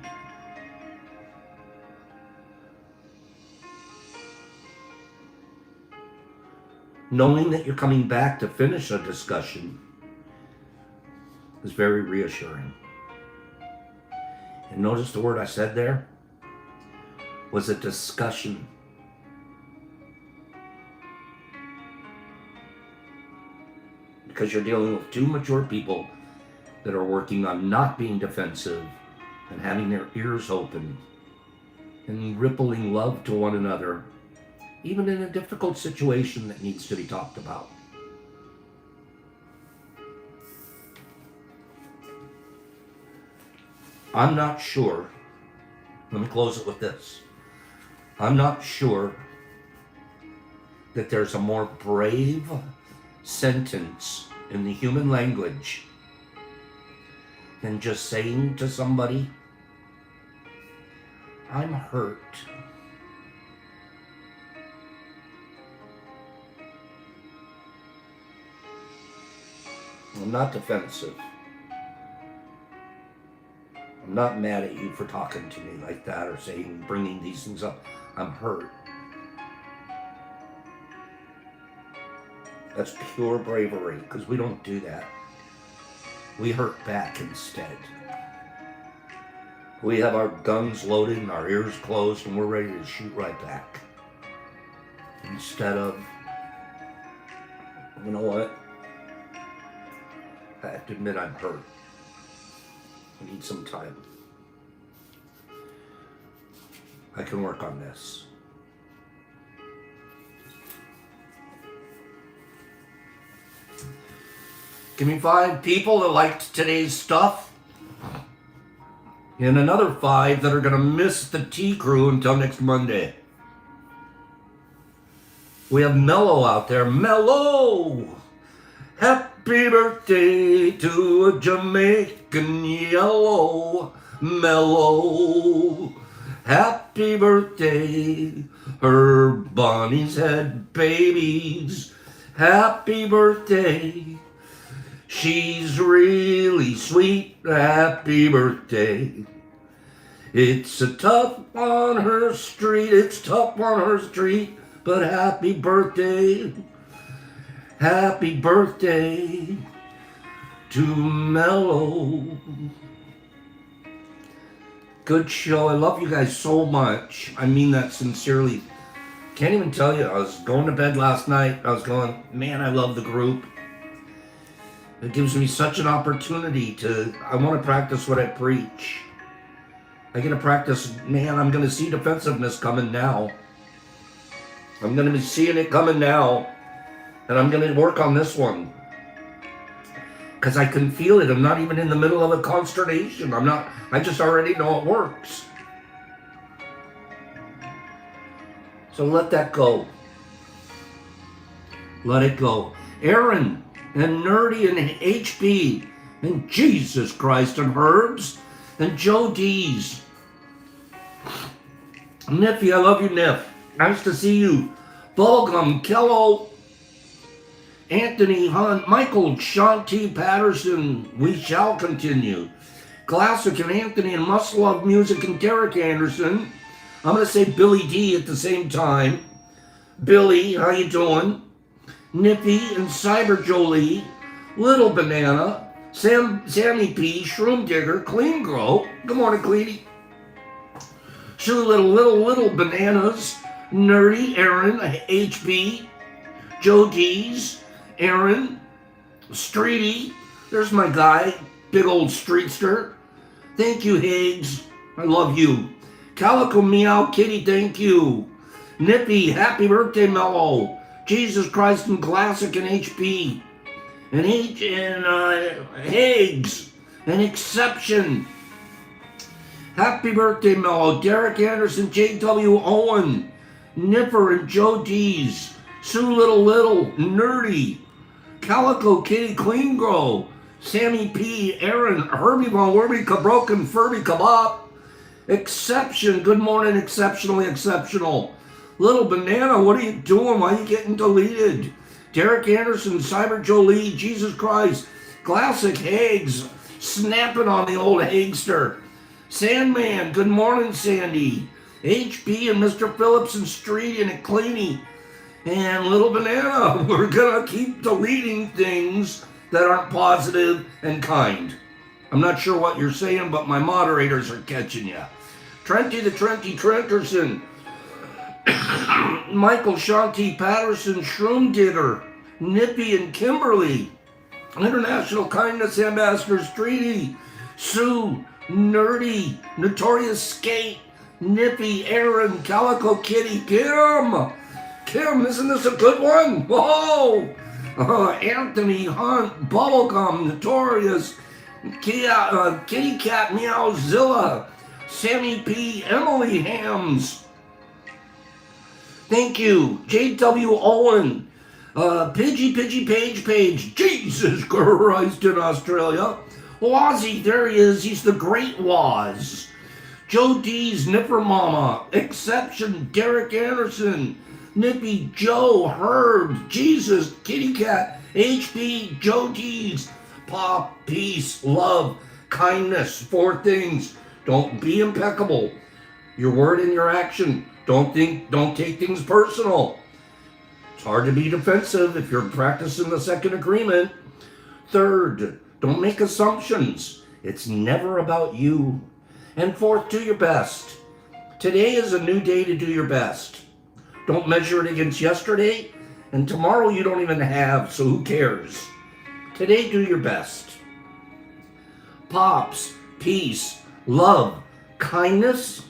Knowing that you're coming back to finish a discussion is very reassuring. And notice the word I said there was a discussion. Because you're dealing with two mature people that are working on not being defensive and having their ears open and rippling love to one another, even in a difficult situation that needs to be talked about. I'm not sure, let me close it with this. I'm not sure that there's a more brave sentence in the human language than just saying to somebody, I'm hurt. I'm not defensive. I'm not mad at you for talking to me like that or saying, bringing these things up. I'm hurt. That's pure bravery, because we don't do that. We hurt back instead. We have our guns loaded and our ears closed and we're ready to shoot right back. Instead of, you know what? I have to admit I'm hurt. I need some time. I can work on this. Give me 5 people that liked today's stuff. And another 5 that are going to miss the tea crew until next Monday. We have Mellow out there. Mellow! Happy birthday to a Jamaican yellow. Mellow. Happy birthday. Her bunnies had babies. Happy birthday. She's really sweet. Happy birthday. It's a tough on her street. It's tough on her street. But happy birthday. Happy birthday to Mellow. Good show. I love you guys so much. I mean that sincerely. Can't even tell you. I was going to bed last night. I was going, man, I love the group. It gives me such an opportunity to, I want to practice what I preach. I get to practice, man, I'm going to see defensiveness coming now. I'm going to be seeing it coming now. And I'm going to work on this one. Because I can feel it. I'm not even in the middle of a consternation. I just already know it works. So let that go. Let it go. Aaron and Nerdy and HP and Jesus Christ and Herbs and Joe D's. Niffy, I love you, Niff. Nice to see you. Bubblegum, Kello, Anthony Hunt, Michael, Sean T. Patterson, we shall continue. Classic and Anthony and Must Love Music and Derek Anderson. I'm going to say Billy D at the same time. Billy, how you doing? Nippy and Cyber Jolie, Little Banana, Sammy P, Shroom Digger, Clean Grow. Good morning, Cleety. Two little bananas, Nerdy, Aaron, HB, Joe D's, Aaron, Streety. There's my guy, big old streetster. Thank you, Higgs. I love you. Calico Meow Kitty, thank you. Nippy, happy birthday, Mellow. Jesus Christ and Classic and HP. And Higgs. An Exception. Happy birthday, Mellow. Derek Anderson, J.W. Owen. Nipper and Joe D's. Sue Little, Nerdy. Calico Kitty Clean Grow. Sammy P. Aaron. Herbie Von Werby Cabroken Furby Kabop. Exception. Good morning, exceptionally exceptional. Little Banana, what are you doing? Why are you getting deleted? Derek Anderson, Cyber Jolie, Jesus Christ, Classic Higgs, snapping on the old Hagster. Sandman, good morning, Sandy. HP and Mr. Phillips and Street and Cleany. And Little Banana, we're gonna keep deleting things that aren't positive and kind. I'm not sure what you're saying, but my moderators are catching you. Trenty the Trenty Trenterson. Michael Shanti Patterson Shroom Ditter. Nippy and Kimberly. International Kindness Ambassadors Treaty. Sue. Nerdy. Notorious Skate. Nippy. Aaron. Calico Kitty. Kim. Kim, isn't this a good one? Whoa! Anthony Hunt. Bubblegum. Notorious. Kitty Cat Meowzilla. Sammy P. Emily Hams. Thank you. J.W. Owen. Pidgey Page. Jesus Christ in Australia. Wazzy, there he is. He's the Great Waz. Joe D's Nipper Mama. Exception. Derek Anderson. Nippy Joe. Herb. Jesus. Kitty Cat. HP. Joe D's. Pop. Peace. Love. Kindness. 4 things. Don't be impeccable. Your word and your action. Don't take things personal. It's hard to be defensive if you're practicing the second agreement. 3rd, don't make assumptions. It's never about you. And 4th, do your best. Today is a new day to do your best. Don't measure it against yesterday, and tomorrow you don't even have, so who cares? Today, do your best. Pops, peace, love, kindness.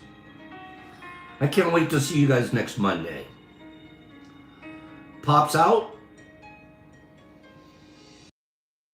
I can't wait to see you guys next Monday. Pops out.